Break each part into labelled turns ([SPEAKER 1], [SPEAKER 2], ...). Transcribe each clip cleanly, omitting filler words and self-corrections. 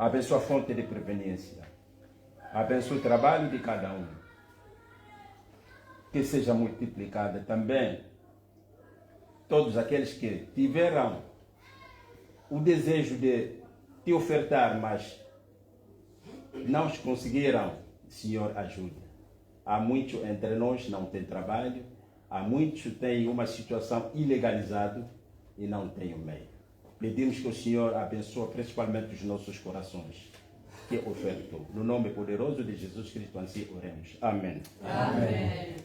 [SPEAKER 1] abençoa a fonte de preveniência, abençoa o trabalho de cada um, que seja multiplicada também todos aqueles que tiveram o desejo de te ofertar, mas não os conseguiram. Senhor, ajuda. Há muitos entre nós não têm trabalho, há muitos que têm uma situação ilegalizada e não têm o meio. Pedimos que o Senhor abençoe principalmente os nossos corações que ofertou. No nome poderoso de Jesus Cristo, assim oremos. Amém.
[SPEAKER 2] Amém.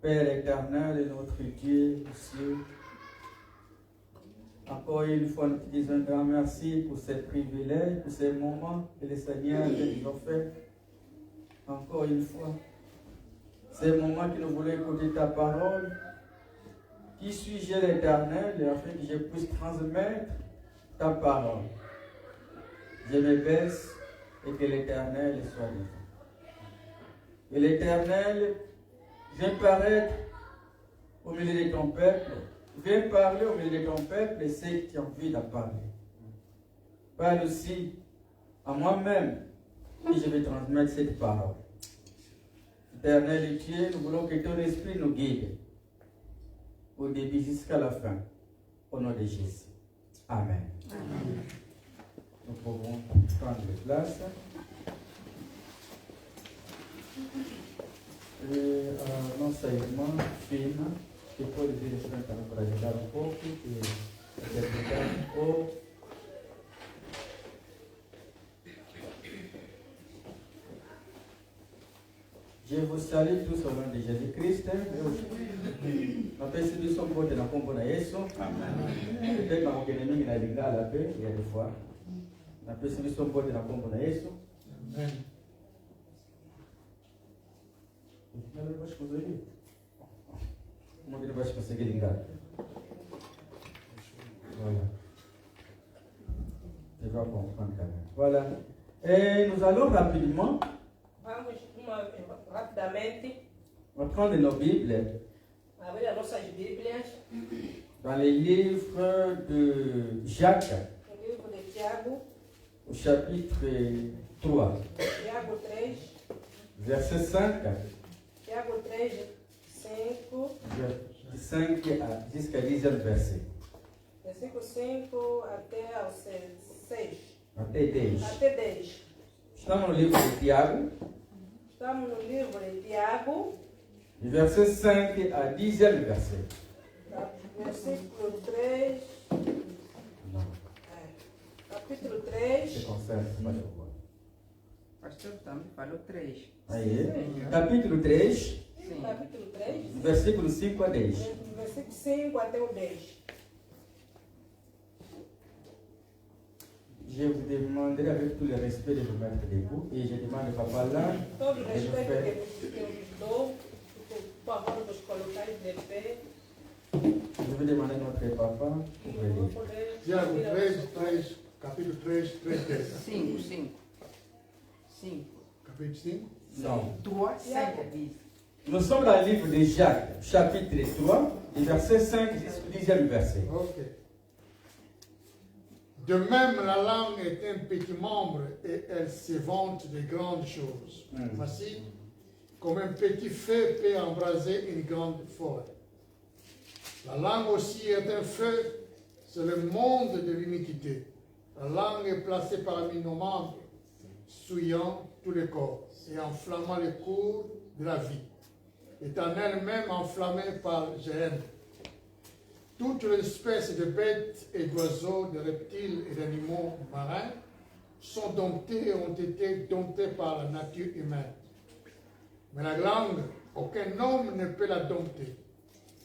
[SPEAKER 3] Père éternel et notre Dieu du ciel, encore une fois nous te disons un grand merci pour ces privilèges, pour ces moments que le Seigneur nous offre. Encore une fois, ces moments que nous voulons écouter ta parole. Qui suis-je l'Éternel afin que je puisse transmettre ta parole? Je me baisse et que l'Éternel soit devant. Et l'Éternel vient paraître au milieu de ton peuple. Viens parler au milieu de ton peuple et ceux qui ont envie de parler. Parle aussi à moi-même et je vais transmettre cette parole. Éternel Dieu, nous voulons que ton esprit nous guide au début jusqu'à la fin. Au nom de Jésus. Amen. Amen. Nous pouvons prendre place. Non seulement fino che poi le dire diventano per aiutare un po' e per aiutare un po'. Je vous salue tous au nom de Jésus-Christ. Napesi biso mbote na kombo na Yesu. Amen. Peut-être makokende mingi na lingala pe ya des fois. Napesi biso mbote na kombo na Yesu. Amen. Voilà. Et nous allons rapidement prendre nos Bibles dans les livres de Jacques au chapitre 3 verset 5 jusqu'à 10e verset.
[SPEAKER 2] Versículo 5 até ao 6.
[SPEAKER 3] Até 10.
[SPEAKER 2] Até 10.
[SPEAKER 3] Estamos no livro de Tiago.
[SPEAKER 2] Estamos no livro de Tiago.
[SPEAKER 3] Verset 5 à 10e verset.
[SPEAKER 2] Versículo 3.
[SPEAKER 3] Não.
[SPEAKER 2] Capítulo 3.
[SPEAKER 3] Se concentre, por favor.
[SPEAKER 4] pastor também falou 3.
[SPEAKER 3] Aí, capítulo 3,
[SPEAKER 4] Sim.
[SPEAKER 2] Capítulo 3,
[SPEAKER 3] versículo 5 a 10.
[SPEAKER 2] do versículo 5 até o 10.
[SPEAKER 3] Je vous demanderai avec tout le respect de vous mettre debout et je demande au papa là
[SPEAKER 2] Todo o
[SPEAKER 3] de nous
[SPEAKER 2] respeito
[SPEAKER 3] faire.
[SPEAKER 2] que eu vos dou, por favor, vos colocais de pé.
[SPEAKER 3] Je vais demander à notre papa
[SPEAKER 2] E
[SPEAKER 3] pour
[SPEAKER 2] eu vou
[SPEAKER 3] aider.
[SPEAKER 2] poder
[SPEAKER 5] Tiago
[SPEAKER 2] ouvir a
[SPEAKER 5] 3, capítulo 3, 3, 10.
[SPEAKER 4] 5, 5. 5.
[SPEAKER 5] Capítulo 5.
[SPEAKER 3] Non.
[SPEAKER 4] 3, 5 à 10.
[SPEAKER 3] Nous sommes dans le livre de Jacques, chapitre 3, et verset 5 jusqu'au 10e verset.
[SPEAKER 5] Ok. De même, la langue est un petit membre et elle se vante de grandes choses. Voici, comme un petit feu peut embraser une grande forêt. La langue aussi est un feu, c'est le monde de l'iniquité. La langue est placée parmi nos membres, souillant tout le corps et enflammant les cours de la vie, étant elle-même enflammée par Géhenne. Toutes les espèces de bêtes et d'oiseaux, de reptiles et d'animaux marins sont domptés et ont été domptés par la nature humaine. Mais la langue, aucun homme ne peut la dompter.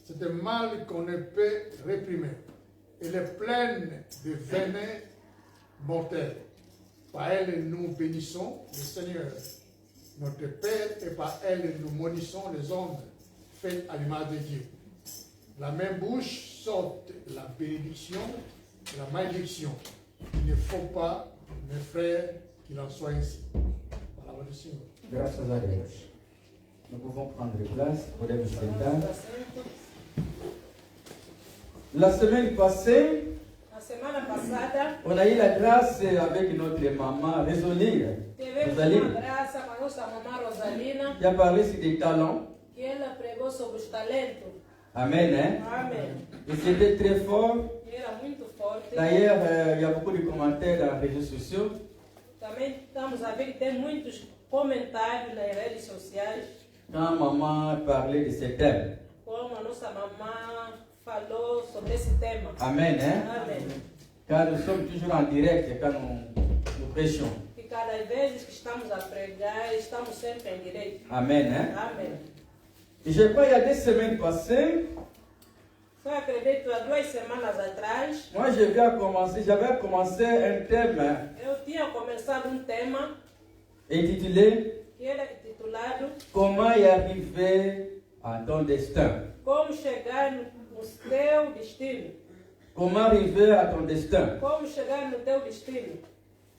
[SPEAKER 5] C'est un mal qu'on ne peut réprimer. Elle est pleine de venin mortel. Par elle, nous bénissons le Seigneur, notre Père, et par elle, nous maudissons les hommes faits à l'image de Dieu. La même bouche sort la bénédiction et la malédiction. Il ne faut pas, mes frères, qu'il en soit ainsi. Parole du Seigneur.
[SPEAKER 3] Grâce à Dieu. Nous pouvons prendre place pour les résultats. La semaine passée,
[SPEAKER 2] Na semana passada,
[SPEAKER 3] on a eu la grâce avec notre maman Rosalie,
[SPEAKER 2] tivemos uma graça com a nossa mamã Rosalina,
[SPEAKER 3] qui a parlé sur des talents.
[SPEAKER 2] que ela pregou sobre os talentos.
[SPEAKER 3] Amen. Hein?
[SPEAKER 2] Amém.
[SPEAKER 3] Et c'était très fort.
[SPEAKER 2] E era muito forte.
[SPEAKER 3] D'ailleurs, il y a beaucoup de commentaires dans les réseaux sociaux.
[SPEAKER 2] Também estamos a ver que tem muitos comentários nas redes sociais,
[SPEAKER 3] Quand maman parlait de ce thème.
[SPEAKER 2] como a nossa mamã falou sobre esse tema.
[SPEAKER 3] Amen. Hein?
[SPEAKER 2] Amém.
[SPEAKER 3] Car nous sommes toujours en direct quand nous prêchons.
[SPEAKER 2] E cada vez que estamos a pregar, estamos sempre em direito.
[SPEAKER 3] Amen. Hein?
[SPEAKER 2] Amém.
[SPEAKER 3] Et je crois qu'il y a 2 semaines passées,
[SPEAKER 2] Só acredito, há 2 semanas atrás,
[SPEAKER 3] moi j'avais commencé un thème
[SPEAKER 2] eu tinha começado um tema
[SPEAKER 3] intitulé
[SPEAKER 2] que era intitulado
[SPEAKER 3] Comment y arriver à ton destin.
[SPEAKER 2] Como chegar no teu destino.
[SPEAKER 3] Comment arriver à ton destin.
[SPEAKER 2] Como chegar no teu destino.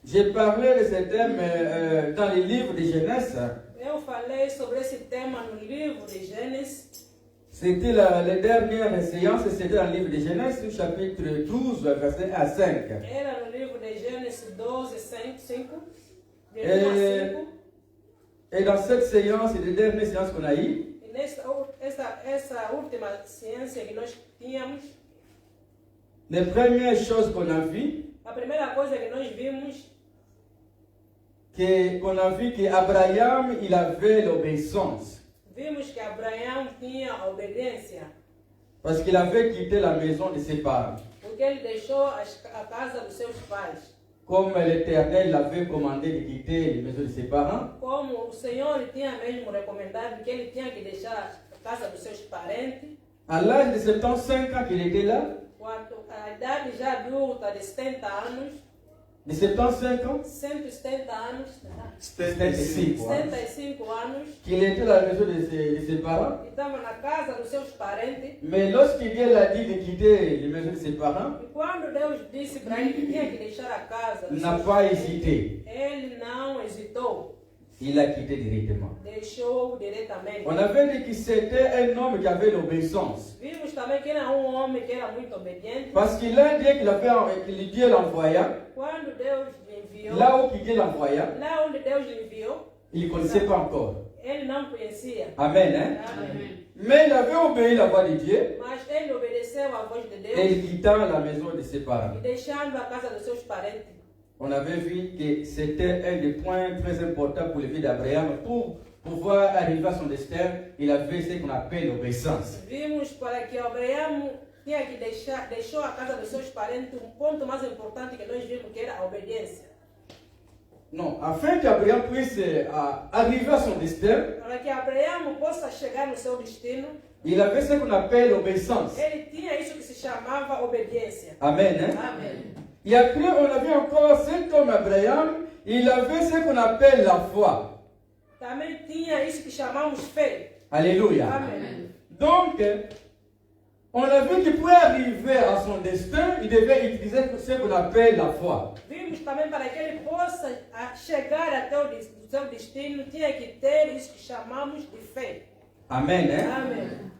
[SPEAKER 3] J'ai parlé de ce thème dans le livre de Genèse.
[SPEAKER 2] Eu falei sobre esse tema no livro de Gênesis.
[SPEAKER 3] C'était la dernière séance, c'était dans le livre de Genèse, chapitre 12, verset 1 à 5.
[SPEAKER 2] Era no livro de Gênesis 12, 5, de 1
[SPEAKER 3] Et,
[SPEAKER 2] a 5.
[SPEAKER 3] et dans cette séance, et les dernières séances qu'on a eues,
[SPEAKER 2] E essa última ciência que nós tínhamos,
[SPEAKER 3] les premières choses qu'on a vues,
[SPEAKER 2] a primeira coisa que nós vimos,
[SPEAKER 3] qu'on a vu qu'Abraham, il avait l'obéissance.
[SPEAKER 2] vimos que Abraão tinha obediência,
[SPEAKER 3] Parce qu'il avait quitté la maison de ses parents.
[SPEAKER 2] porque ele deixou a casa dos seus pais.
[SPEAKER 3] Comme l'Éternel l'avait commandé de quitter la maison de ses parents,
[SPEAKER 2] Como o Senhor tinha mesmo recomendado que ele tinha que deixar a casa dos seus parentes,
[SPEAKER 3] à l'âge de 75 ans qu'il était là,
[SPEAKER 2] quando a idade já adulta de 70 anos,
[SPEAKER 3] de 75 ans,
[SPEAKER 2] 170 anos,
[SPEAKER 3] 75 ans,
[SPEAKER 2] 75 anos,
[SPEAKER 3] qu'il était dans la maison de ses parents.
[SPEAKER 2] estava na casa dos seus parentes.
[SPEAKER 3] Mais lorsqu'il Dieu l'a dit de quitter la maison de ses parents,
[SPEAKER 2] E quando Deus disse para ele que tinha que deixar a casa,
[SPEAKER 3] il n'a pas hésité.
[SPEAKER 2] ele não hesitou,
[SPEAKER 3] Il a quitté directement.
[SPEAKER 2] deixou diretamente.
[SPEAKER 3] On avait dit que c'était un homme qui avait l'obéissance.
[SPEAKER 2] Vimos também que era homem que era muito obediente.
[SPEAKER 3] Parce qu'il a dit que Dieu l'envoya,
[SPEAKER 2] Quando Deus lhe enviou,
[SPEAKER 3] là où Dieu l'envoya,
[SPEAKER 2] lá onde Deus lhe enviou,
[SPEAKER 3] il ne connaissait pas encore.
[SPEAKER 2] ele não conhecia.
[SPEAKER 3] Amen. Hein?
[SPEAKER 2] Amém.
[SPEAKER 3] Mais il avait obéi la voix de Dieu
[SPEAKER 2] Mas ele obedeceu à voz de
[SPEAKER 3] et
[SPEAKER 2] Deus
[SPEAKER 3] il quittant la maison de ses parents.
[SPEAKER 2] e deixando a casa dos seus parentes.
[SPEAKER 3] On avait vu que c'était un des points très importants pour la vie d'Abraham. Pour pouvoir arriver à son destin, il avait ce qu'on appelle l'obéissance.
[SPEAKER 2] Vimos para que Abraão tinha que deixou a casa dos seus parentes, um ponto mais importante que nós vimos que era a obediência.
[SPEAKER 3] Non, afin qu'Abraham puisse arriver à son destin,
[SPEAKER 2] Para que Abraão possa chegar no seu destino,
[SPEAKER 3] il avait ce qu'on appelle l'obéissance.
[SPEAKER 2] ele tinha isso que se chamava obediência.
[SPEAKER 3] Amen. Hein?
[SPEAKER 2] Amém.
[SPEAKER 3] Et après, on avait encore cet homme Abraham, il avait ce qu'on appelle la foi.
[SPEAKER 2] Também tinha isso que chamamos fé.
[SPEAKER 3] Alléluia.
[SPEAKER 2] Amém.
[SPEAKER 3] Donc, on a vu qu'il pouvait arriver à son destin, il devait utiliser ce qu'on appelle la foi.
[SPEAKER 2] Vimos também para que ele possa chegar até o seu destino, tinha que ter isso que chamamos de fé.
[SPEAKER 3] Amen. Hein?
[SPEAKER 2] Amém.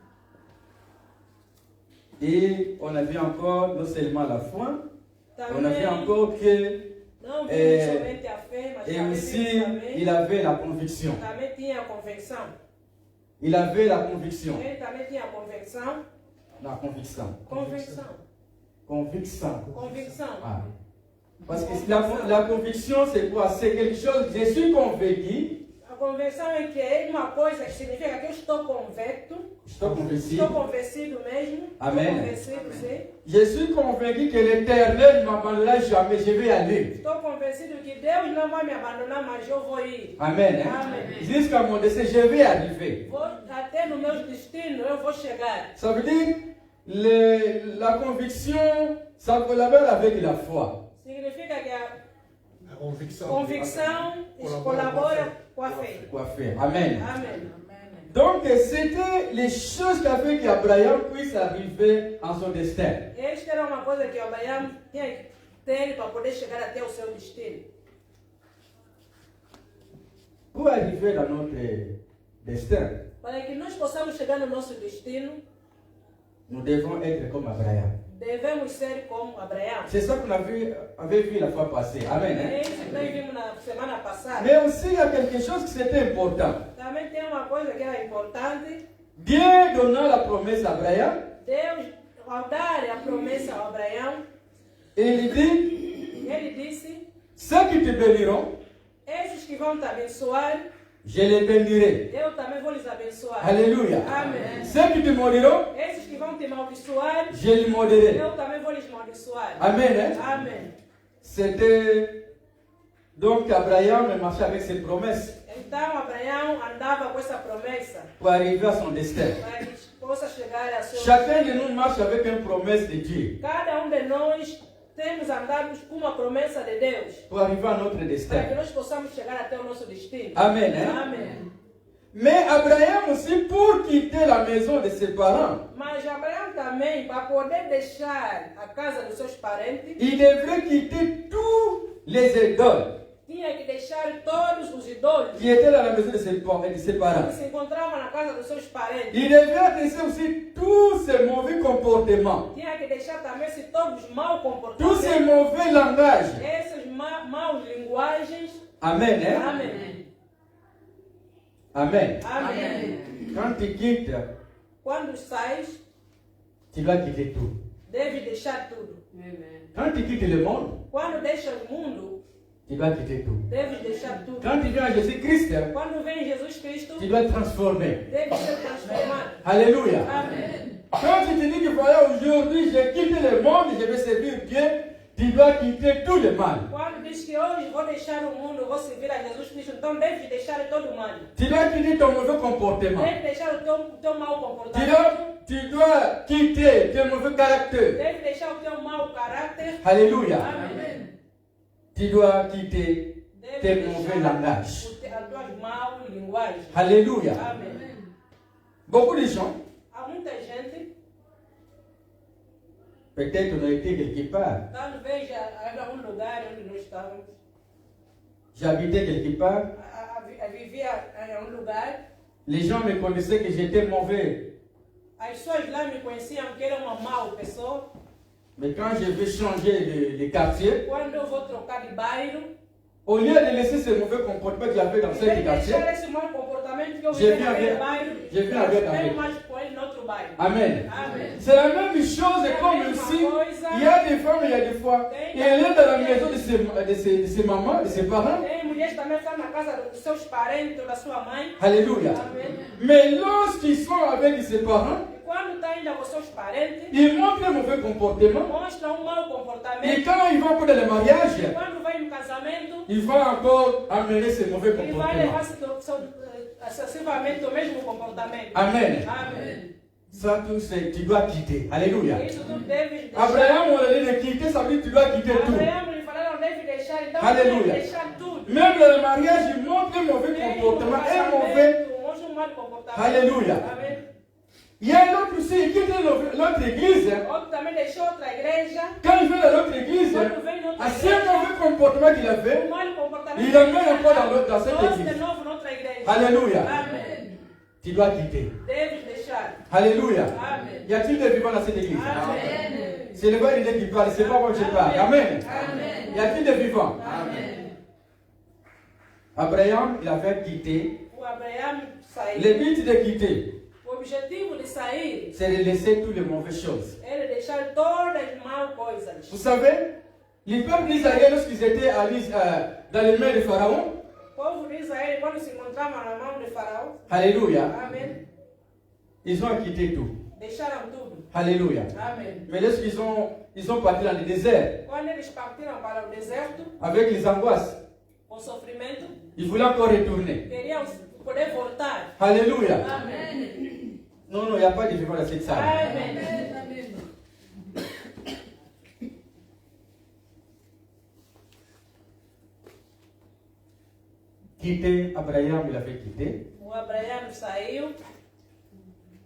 [SPEAKER 3] Et on a vu encore non seulement la foi, on a vu
[SPEAKER 2] Também
[SPEAKER 3] encore que
[SPEAKER 2] não vimos somente a fé, mas
[SPEAKER 3] et
[SPEAKER 2] também
[SPEAKER 3] aussi
[SPEAKER 2] vimos também,
[SPEAKER 3] il avait la conviction.
[SPEAKER 2] também tinha a convicção.
[SPEAKER 3] Il avait la conviction.
[SPEAKER 2] Ele também tinha a convicção.
[SPEAKER 3] La conviction.
[SPEAKER 2] Convicção.
[SPEAKER 3] Conviction.
[SPEAKER 2] Convicção.
[SPEAKER 3] Ah. Parce que la conviction, c'est quoi? C'est quelque chose, je suis convaincu.
[SPEAKER 2] A conversão é que é uma coisa que significa que eu estou convicto,
[SPEAKER 3] Estou convaincu.
[SPEAKER 2] estou convencido mesmo.
[SPEAKER 3] Amém.
[SPEAKER 2] Estou convencido, sim.
[SPEAKER 3] Je suis convaincu que l'Éternel ne m'abandonnera jamais, je vais y aller.
[SPEAKER 2] Estou convencido que Deus não vai me abandonar, mas eu vou ir.
[SPEAKER 3] Amen. Hein?
[SPEAKER 2] Amen.
[SPEAKER 3] Jusqu'à mon décès, je vais arriver.
[SPEAKER 2] Vou, até no meu destino eu vou chegar.
[SPEAKER 3] Ça veut dire, la conviction, ça collabore avec la foi.
[SPEAKER 2] Significa que a
[SPEAKER 5] La conviction.
[SPEAKER 2] convicção colabora com a fé.
[SPEAKER 3] Quoi faire? Amen.
[SPEAKER 2] Amém.
[SPEAKER 3] Donc, c'était les choses qui ont fait qu'Abraham puisse arriver à son destin.
[SPEAKER 2] Esta era uma coisa que Abraão tinha que ter para poder chegar até o seu destino.
[SPEAKER 3] Pour arriver à notre destin,
[SPEAKER 2] Para que nós possamos chegar no nosso destino,
[SPEAKER 3] nous devons être comme Abraham.
[SPEAKER 2] devemos ser como Abraão.
[SPEAKER 3] C'est ça qu'on avait vu la fois passée. Amen. Hein?
[SPEAKER 2] É isso que nós vimos na semana passada.
[SPEAKER 3] Mais aussi, il y a quelque chose qui c'était important.
[SPEAKER 2] Também tem uma coisa que era importante.
[SPEAKER 3] Dieu donnant la promesse à Abraham,
[SPEAKER 2] Deus, ao dar a promessa a Abraão,
[SPEAKER 3] il dit,
[SPEAKER 2] ele disse:
[SPEAKER 3] ceux qui te béniront,
[SPEAKER 2] esses que vão te abençoar,
[SPEAKER 3] je les bénirai.
[SPEAKER 2] eu também vou lhes abençoar.
[SPEAKER 3] Alléluia.
[SPEAKER 2] Amém.
[SPEAKER 3] Ceux qui te maudiront,
[SPEAKER 2] Esses que vão te amaldiçoar,
[SPEAKER 3] je les maudirai.
[SPEAKER 2] eu também vou lhes amaldiçoar.
[SPEAKER 3] Amen. Hein?
[SPEAKER 2] Amém.
[SPEAKER 3] C'était donc Abraham marchait avec ses promesses
[SPEAKER 2] Então Abraão andava com essa promessa
[SPEAKER 3] pour arriver à son destin.
[SPEAKER 2] para que possa chegar a seu.
[SPEAKER 3] Chacun de nous marche avec une promesse de Dieu
[SPEAKER 2] Cada de nós temos andado com uma promessa de Deus
[SPEAKER 3] pour arriver à notre
[SPEAKER 2] para que
[SPEAKER 3] destin.
[SPEAKER 2] nós possamos chegar até o nosso destino.
[SPEAKER 3] Amen. Hein?
[SPEAKER 2] Amém.
[SPEAKER 3] Mais Abraham aussi, pour quitter la maison de ses parents,
[SPEAKER 2] Mas Abraão também, para poder deixar a casa dos seus parentes,
[SPEAKER 3] il devrait quitter tous les idoles
[SPEAKER 2] tinha que deixar todos os ídolos
[SPEAKER 3] qui étaient dans la maison de ses
[SPEAKER 2] que
[SPEAKER 3] parents.
[SPEAKER 2] se encontravam na casa dos seus parentes.
[SPEAKER 3] Il devrait laisser aussi tous ces mauvais comportements,
[SPEAKER 2] Tinha que deixar também se todos os maus
[SPEAKER 3] tous ces
[SPEAKER 2] comportamentos,
[SPEAKER 3] mauvais langages.
[SPEAKER 2] essas maus linguagens.
[SPEAKER 3] Amen. Hein?
[SPEAKER 2] Amém.
[SPEAKER 3] Amen.
[SPEAKER 2] Amém.
[SPEAKER 3] Quand tu quittes,
[SPEAKER 2] Quando sais,
[SPEAKER 3] tu dois quitter tout.
[SPEAKER 2] deve deixar tudo.
[SPEAKER 3] Quand tu quittes le monde,
[SPEAKER 2] Quando deixa o mundo,
[SPEAKER 3] tu dois quitter tout.
[SPEAKER 2] deves deixar tudo.
[SPEAKER 3] Quand tu viens à Jésus-Christ,
[SPEAKER 2] Quando vem Jesus Cristo,
[SPEAKER 3] tu dois te transformer.
[SPEAKER 2] deve ser transformado.
[SPEAKER 3] Alléluia.
[SPEAKER 2] Amém.
[SPEAKER 3] Quand tu te dis que voilà, aujourd'hui, j'ai quitté le monde, je vais servir Dieu, tu dois quitter tout le mal.
[SPEAKER 2] Quando diz que hoje vou deixar o mundo, vou servir a Jesus Cristo, então deve deixar todo o mal.
[SPEAKER 3] Tu dois quitter ton mauvais comportement.
[SPEAKER 2] Deve deixar o teu mau comportamento.
[SPEAKER 3] Tu dois quitter ton mauvais caractère.
[SPEAKER 2] Deve deixar o teu mau caráter.
[SPEAKER 3] Alléluia.
[SPEAKER 2] Amém.
[SPEAKER 3] Tu dois quitter
[SPEAKER 2] Deve
[SPEAKER 3] tes mauvais langages.
[SPEAKER 2] as tuas maus linguagens.
[SPEAKER 3] Alléluia.
[SPEAKER 2] Amém.
[SPEAKER 3] Beaucoup de gens,
[SPEAKER 2] Há muita gente,
[SPEAKER 3] peut-être on a été quelque part,
[SPEAKER 2] talvez era um lugar onde nós estávamos,
[SPEAKER 3] j'habitais quelque part,
[SPEAKER 2] vivia em um lugar,
[SPEAKER 3] les gens me connaissaient que j'étais mauvais.
[SPEAKER 2] as pessoas lá me conheciam que era uma mau pessoa.
[SPEAKER 3] Mais quand je vais changer de quartier,
[SPEAKER 2] Quando eu vou trocar de bairro,
[SPEAKER 3] au lieu de laisser ce mauvais comportement que j'avais dans
[SPEAKER 2] em
[SPEAKER 3] ce
[SPEAKER 2] vez de
[SPEAKER 3] quartier,
[SPEAKER 2] deixar esse mau comportamento que eu
[SPEAKER 3] Je
[SPEAKER 2] vivia
[SPEAKER 3] viens
[SPEAKER 2] naquele
[SPEAKER 3] avec-
[SPEAKER 2] bairro,
[SPEAKER 3] je viens avec
[SPEAKER 2] eu
[SPEAKER 3] avec.
[SPEAKER 2] mais com ele no outro bairro.
[SPEAKER 3] Amen.
[SPEAKER 2] Amém.
[SPEAKER 3] C'est la même chose comme si il y a des femmes, il y a des fois, et elle est dans la maison de ses mamans, de ses parents.
[SPEAKER 2] Tem mulheres também que estão na casa dos seus parentes ou da sua mãe.
[SPEAKER 3] Alléluia.
[SPEAKER 2] Amém.
[SPEAKER 3] Mais lorsqu'ils sont avec ses parents,
[SPEAKER 2] E quando está ainda com seus parentes,
[SPEAKER 3] il montre un mauvais comportement.
[SPEAKER 2] mostra mau
[SPEAKER 3] Et
[SPEAKER 2] comportamento.
[SPEAKER 3] quand il va pour le mariage,
[SPEAKER 2] Quando vai no casamento,
[SPEAKER 3] il va encore amener ce mauvais
[SPEAKER 2] ele vai levar
[SPEAKER 3] comportement.
[SPEAKER 2] excessivamente o mesmo comportamento.
[SPEAKER 3] Amen.
[SPEAKER 2] Amém.
[SPEAKER 3] Ça, tout, tu dois quitter. Alléluia.
[SPEAKER 2] Isso tu deve deixar.
[SPEAKER 3] Abraham, on a dit de quitter, ça veut dire que tu dois quitter tout.
[SPEAKER 2] Abraão lhe falaram, deve deixar, então
[SPEAKER 3] Aleluia.
[SPEAKER 2] deve deixar tudo.
[SPEAKER 3] Même le mariage, il montre un mauvais
[SPEAKER 2] Nem
[SPEAKER 3] comportement,
[SPEAKER 2] no
[SPEAKER 3] un mauvais.
[SPEAKER 2] casamento, mostra um mau comportamento.
[SPEAKER 3] Aleluia.
[SPEAKER 2] Amém.
[SPEAKER 3] Il y a un autre aussi, il quitte l'autre église.
[SPEAKER 2] Outro também deixou outra igreja.
[SPEAKER 3] Quand il vient dans l'autre église,
[SPEAKER 2] Quando vem noutra
[SPEAKER 3] à ce mauvais comportement qu'il a fait,
[SPEAKER 2] um mau comportamento.
[SPEAKER 3] il emmène encore dans cette
[SPEAKER 2] Trouxe de
[SPEAKER 3] église.
[SPEAKER 2] novo noutra igreja.
[SPEAKER 3] Alléluia.
[SPEAKER 2] Amém.
[SPEAKER 3] Tu dois quitter.
[SPEAKER 2] Deves deixar.
[SPEAKER 3] Alléluia.
[SPEAKER 2] Amém.
[SPEAKER 3] Y a-t-il des vivants dans cette église?
[SPEAKER 2] Amém.
[SPEAKER 3] C'est le vrai idée qui parle, c'est pas moi qui parle. Amen.
[SPEAKER 2] Amém.
[SPEAKER 3] Y a-t-il des vivants?
[SPEAKER 2] Amém.
[SPEAKER 3] Abraham, il avait quitté.
[SPEAKER 2] O Abraão saiu.
[SPEAKER 3] Le but de quitter,
[SPEAKER 2] O objetivo de sair
[SPEAKER 3] c'est de laisser toutes les mauvaises choses.
[SPEAKER 2] era deixar todas as mal coisas.
[SPEAKER 3] Vous savez, les peuples d'Israël, lorsqu'ils étaient dans les mains de Pharaon,
[SPEAKER 2] O povo de Israel, quando se encontrava na mão de Faraó,
[SPEAKER 3] Alléluia,
[SPEAKER 2] amém,
[SPEAKER 3] ils ont quitté tout.
[SPEAKER 2] deixaram tudo.
[SPEAKER 3] Alléluia.
[SPEAKER 2] Amém.
[SPEAKER 3] Mais lorsqu'ils ont parti dans le désert,
[SPEAKER 2] Quando eles partiram para o deserto,
[SPEAKER 3] avec les angoisses,
[SPEAKER 2] com sofrimento,
[SPEAKER 3] ils voulaient encore retourner.
[SPEAKER 2] queriam poder voltar.
[SPEAKER 3] Alléluia.
[SPEAKER 2] Amém.
[SPEAKER 3] Non, non, il n'y a pas de vivant dans cette salle.
[SPEAKER 2] Amém.
[SPEAKER 3] Quitter, Abraham, il avait quitté
[SPEAKER 2] O Abraão saiu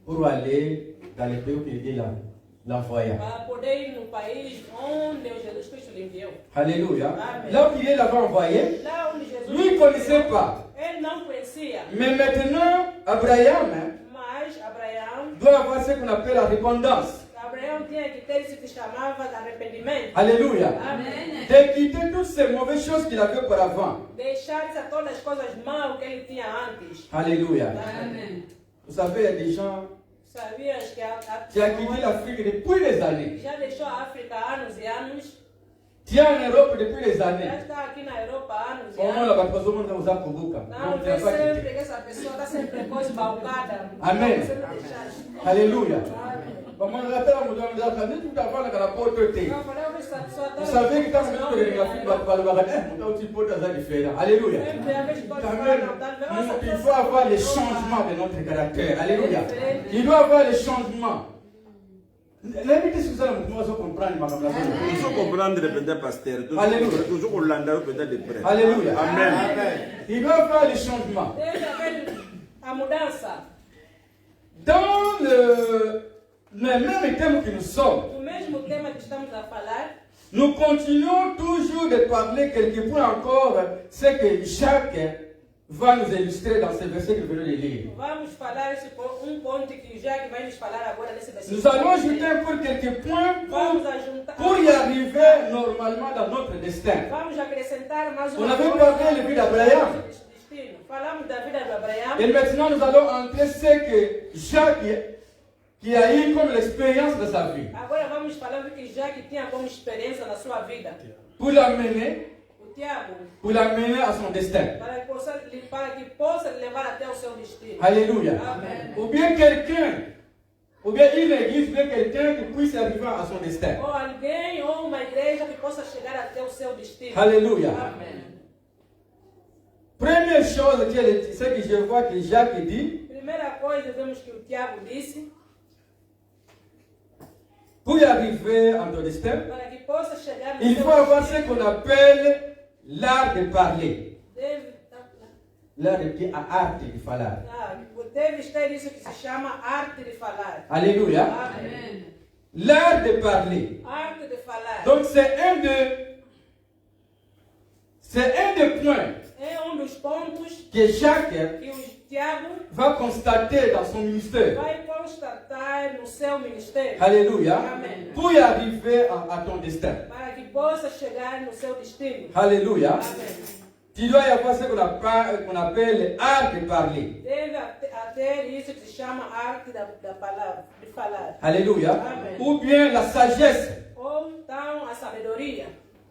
[SPEAKER 3] pour aller dans le pays que Dieu l'a envoyé.
[SPEAKER 2] para poder ir no país onde o Jesus Cristo lhe enviou.
[SPEAKER 3] Alléluia.
[SPEAKER 2] Amen.
[SPEAKER 3] Là où Dieu l'avait envoyé,
[SPEAKER 2] Lá onde Jesus
[SPEAKER 3] lui, il ne connaissait pas.
[SPEAKER 2] ele não conhecia,
[SPEAKER 3] Mais maintenant, Abraham
[SPEAKER 2] mas Abraão
[SPEAKER 3] doit avoir ce qu'on appelle la repentance.
[SPEAKER 2] Abraão tinha que ter isso que chamava de arrependimento.
[SPEAKER 3] Alléluia.
[SPEAKER 2] Amém.
[SPEAKER 3] De quitter toutes ces mauvaises choses qu'il avait auparavant.
[SPEAKER 2] Deixar todas as coisas mal que ele tinha antes.
[SPEAKER 3] Alléluia.
[SPEAKER 2] Amém.
[SPEAKER 3] Vous savez, il y a des gens
[SPEAKER 2] Sabias que
[SPEAKER 3] qui ont quitté l'Afrique depuis des années.
[SPEAKER 2] já deixou a África há anos e anos,
[SPEAKER 3] Qui est en Europe depuis des
[SPEAKER 2] já
[SPEAKER 3] années.
[SPEAKER 2] está aqui na Europa há anos e
[SPEAKER 3] Au moins,
[SPEAKER 2] anos.
[SPEAKER 3] la personne va vous accourir.
[SPEAKER 2] Não,
[SPEAKER 3] Donc, tu
[SPEAKER 2] vê
[SPEAKER 3] n'as pas
[SPEAKER 2] sempre
[SPEAKER 3] quitté.
[SPEAKER 2] que essa pessoa está sempre com esbalgada.
[SPEAKER 3] Amém.
[SPEAKER 2] Você não deixar.
[SPEAKER 3] Alléluia.
[SPEAKER 2] Amém.
[SPEAKER 3] Comment on appelle la mouton, on a dit tout avant que la porte était.
[SPEAKER 2] Eu falei, eu vejo essa pessoa
[SPEAKER 3] Vous savez que quand vous êtes dans l'Afrique, vous allez voir, on aussi porte à différent. Alléluia.
[SPEAKER 2] sempre a vez que
[SPEAKER 3] Quand
[SPEAKER 2] pode
[SPEAKER 3] même,
[SPEAKER 2] falar,
[SPEAKER 3] il faut avoir les changements de notre caractère. Alléluia. Il doit avoir les changements. L'invité sur ça, nous devons comprendre, madame la
[SPEAKER 1] Il faut comprendre le peut-être pasteur.
[SPEAKER 3] Alléluia.
[SPEAKER 1] Toujours Hollanda, peut-être de près.
[SPEAKER 3] Alléluia.
[SPEAKER 1] Amen.
[SPEAKER 3] Il doit avoir les changements.
[SPEAKER 2] deve haver a mudança.
[SPEAKER 3] Dans le même thème que nous sommes,
[SPEAKER 2] O mesmo tema que estamos a falar,
[SPEAKER 3] nous continuons toujours de parler quelques points encore, ce que Jacques va nous illustrer dans ce verset que nous venons de lire.
[SPEAKER 2] vamos falar ponto que já que vai nos falar agora nesse versículo.
[SPEAKER 3] Nous allons ajouter encore quelques points
[SPEAKER 2] Vamos ajuntar.
[SPEAKER 3] pour y arriver normalement dans notre destin.
[SPEAKER 2] Vamos acrescentar mais
[SPEAKER 3] On
[SPEAKER 2] uma
[SPEAKER 3] avait
[SPEAKER 2] coisa
[SPEAKER 3] parlé de vie d'Abraham.
[SPEAKER 2] no nosso destino. Falamos da vida de Abraão.
[SPEAKER 3] Et maintenant, nous allons entrer ce que Jacques qui a eu comme l'expérience de sa vie.
[SPEAKER 2] Agora vamos falar do que Jacques tinha como experiência na sua vida.
[SPEAKER 3] Pour l'amener,
[SPEAKER 2] O Tiago,
[SPEAKER 3] à son destin.
[SPEAKER 2] para que possa levar até o seu destino.
[SPEAKER 3] Alléluia.
[SPEAKER 2] Amém.
[SPEAKER 3] Ou bien quelqu'un, ou bien une église, ou bien quelqu'un qui puisse arriver à son destin.
[SPEAKER 2] Ou alguém ou uma igreja que possa chegar até o seu destino.
[SPEAKER 3] Alléluia.
[SPEAKER 2] Amém.
[SPEAKER 3] Première chose, ce que je vois que Jacques dit,
[SPEAKER 2] Primeira coisa, vemos que o Tiago disse,
[SPEAKER 3] pour y arriver à ton destin,
[SPEAKER 2] para que possa chegar no
[SPEAKER 3] il
[SPEAKER 2] seu
[SPEAKER 3] faut avoir ce
[SPEAKER 2] destino,
[SPEAKER 3] qu'on appelle l'art de parler.
[SPEAKER 2] deve
[SPEAKER 3] L'art de arte de falar.
[SPEAKER 2] deve ter isso que se chama arte de falar.
[SPEAKER 3] Alléluia.
[SPEAKER 2] Amém.
[SPEAKER 3] L'art de parler.
[SPEAKER 2] Arte de falar.
[SPEAKER 3] Donc c'est un des points
[SPEAKER 2] É dos pontos
[SPEAKER 3] que Jacques
[SPEAKER 2] que o Tiago
[SPEAKER 3] va constater dans son ministère.
[SPEAKER 2] vai constatar no seu ministério.
[SPEAKER 3] Alléluia.
[SPEAKER 2] Amen.
[SPEAKER 3] Pour y arriver à ton destin.
[SPEAKER 2] Para que possa chegar no seu destino.
[SPEAKER 3] Alléluia.
[SPEAKER 2] Amém.
[SPEAKER 3] Tu dois y avoir ce qu'on appelle l'art de parler.
[SPEAKER 2] Deve ter isso que se chama arte da palavra, de falar.
[SPEAKER 3] Alléluia.
[SPEAKER 2] Amen.
[SPEAKER 3] Ou bien la sagesse.
[SPEAKER 2] Ou então a sabedoria.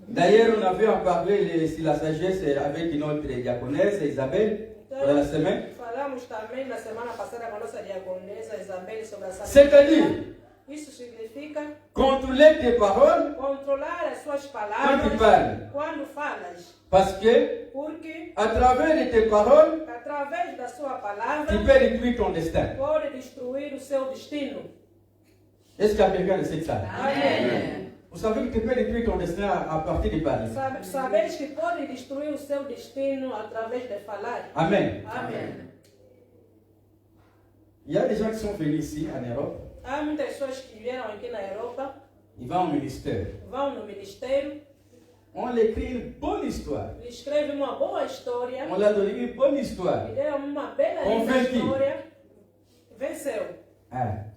[SPEAKER 3] D'ailleurs, on avait en parlé sur la sagesse avec notre diaconesse Isabelle pendant la semaine.
[SPEAKER 2] Falamos também na semana passada com a nossa diaconesa Isabel sobre a sabedoria.
[SPEAKER 3] C'est-à-dire,
[SPEAKER 2] Isso significa
[SPEAKER 6] contrôler tes paroles
[SPEAKER 2] controlar as suas
[SPEAKER 6] quand tu
[SPEAKER 2] palavras
[SPEAKER 6] parles.
[SPEAKER 2] quando falas.
[SPEAKER 6] Parce que
[SPEAKER 2] Porque
[SPEAKER 6] à travers de tes paroles,
[SPEAKER 2] através da sua
[SPEAKER 6] tu
[SPEAKER 2] palavra
[SPEAKER 6] peux détruire ton destin.
[SPEAKER 2] pode destruir o seu destino.
[SPEAKER 6] Est-ce qu'il y a quelqu'un de cette salle?
[SPEAKER 2] Amém.
[SPEAKER 6] Vous savez que tu peux détruire ton destin à partir de parler.
[SPEAKER 2] Sabeis que pode destruir o seu destino através de falar.
[SPEAKER 6] Amen.
[SPEAKER 2] Amém.
[SPEAKER 6] Il y a des gens qui sont venus ici en Europe,
[SPEAKER 2] Há muitas pessoas que vieram aqui na Europa,
[SPEAKER 6] ils vont au ministère.
[SPEAKER 2] vão no ministério,
[SPEAKER 6] On leur écrit une bonne histoire.
[SPEAKER 2] escrevem uma boa história,
[SPEAKER 6] On leur donne une bonne histoire.
[SPEAKER 2] e deram uma bela
[SPEAKER 6] Converti.
[SPEAKER 2] história, venceu.
[SPEAKER 6] Ah.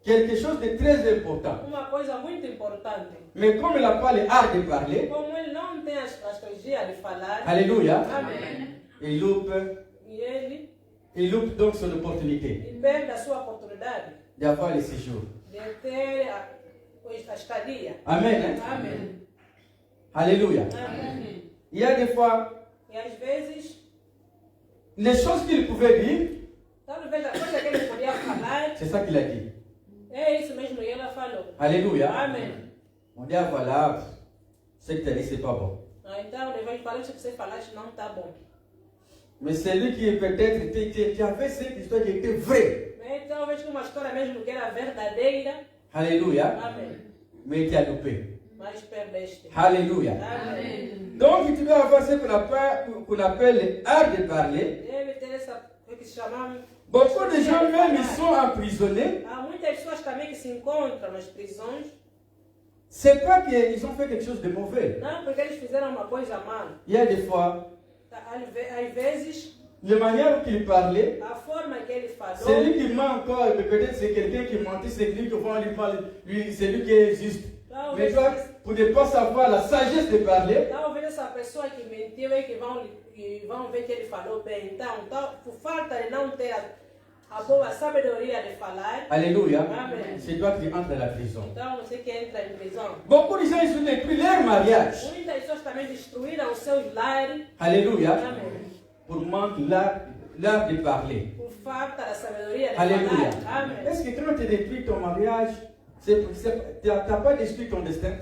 [SPEAKER 6] Quelque chose de très important.
[SPEAKER 2] Uma coisa muito importante.
[SPEAKER 6] Mais comme il n'a pas l'art de parler,
[SPEAKER 2] Como ele não tem a estratégia de falar,
[SPEAKER 6] alléluia,
[SPEAKER 2] amém.
[SPEAKER 6] il loupe
[SPEAKER 2] E ele
[SPEAKER 6] donc son opportunité
[SPEAKER 2] perde a sua oportunidade
[SPEAKER 6] d'avoir le séjour.
[SPEAKER 2] de ter a estadia.
[SPEAKER 6] Amen. Hein?
[SPEAKER 2] Amém.
[SPEAKER 6] Alléluia.
[SPEAKER 2] Amém.
[SPEAKER 6] Il y a des fois,
[SPEAKER 2] E às vezes,
[SPEAKER 6] les choses qu'il pouvait dire,
[SPEAKER 2] talvez a coisa que ele podia falar,
[SPEAKER 6] c'est ça qu'il a dit.
[SPEAKER 2] é isso mesmo que ela falou.
[SPEAKER 6] Alléluia.
[SPEAKER 2] Amém.
[SPEAKER 6] On dit, ah voilà, ce que tu as dit, c'est pas bon.
[SPEAKER 2] Então, ele vai falar isso que você falaste não está bom.
[SPEAKER 6] Mais celui qui peut-être qui avait cette histoire qui était vraie.
[SPEAKER 2] Mas talvez que uma história mesmo que era verdadeira,
[SPEAKER 6] Alléluia.
[SPEAKER 2] amém.
[SPEAKER 6] Mais tu as loupé.
[SPEAKER 2] Mas perdeste.
[SPEAKER 6] Alléluia.
[SPEAKER 2] Amém.
[SPEAKER 6] Donc tu dois avoir ce qu'on appelle l'art de parler.
[SPEAKER 2] Deve ter essa o que se chamamos.
[SPEAKER 6] Beaucoup de gens même ils sont emprisonnés.
[SPEAKER 2] Há muitas pessoas também que se encontram nas prisões,
[SPEAKER 6] C'est pas qu'ils ont fait quelque chose de mauvais.
[SPEAKER 2] não porque eles fizeram uma coisa má.
[SPEAKER 6] Il y a des fois,
[SPEAKER 2] Às vezes,
[SPEAKER 6] la manière qu'il parlait,
[SPEAKER 2] a forma que ele falou,
[SPEAKER 6] c'est lui qui ment encore, mais peut-être c'est quelqu'un qui mentit, c'est lui qui va lui parler, lui, c'est lui qui est juste. Mais toi, pour ne pas savoir la sagesse de parler,
[SPEAKER 2] talvez essa pessoa que mentiu é que vão ver que ele falou bem. Então, por falta de não ter a boa sabedoria de falar,
[SPEAKER 6] alléluia,
[SPEAKER 2] Amen.
[SPEAKER 6] c'est toi qui entres à la prison.
[SPEAKER 2] então você que entra em prisão.
[SPEAKER 6] Beaucoup de gens, ils ont détruit leur mariage.
[SPEAKER 2] Muitas pessoas também destruíram os seus lares,
[SPEAKER 6] Alléluia,
[SPEAKER 2] amém,
[SPEAKER 6] pour manque l'art de parler.
[SPEAKER 2] por falta da sabedoria de
[SPEAKER 6] Alléluia.
[SPEAKER 2] falar. Amém.
[SPEAKER 6] Est-ce que quand tu détruis ton mariage, tu n'as pas détruit ton destin?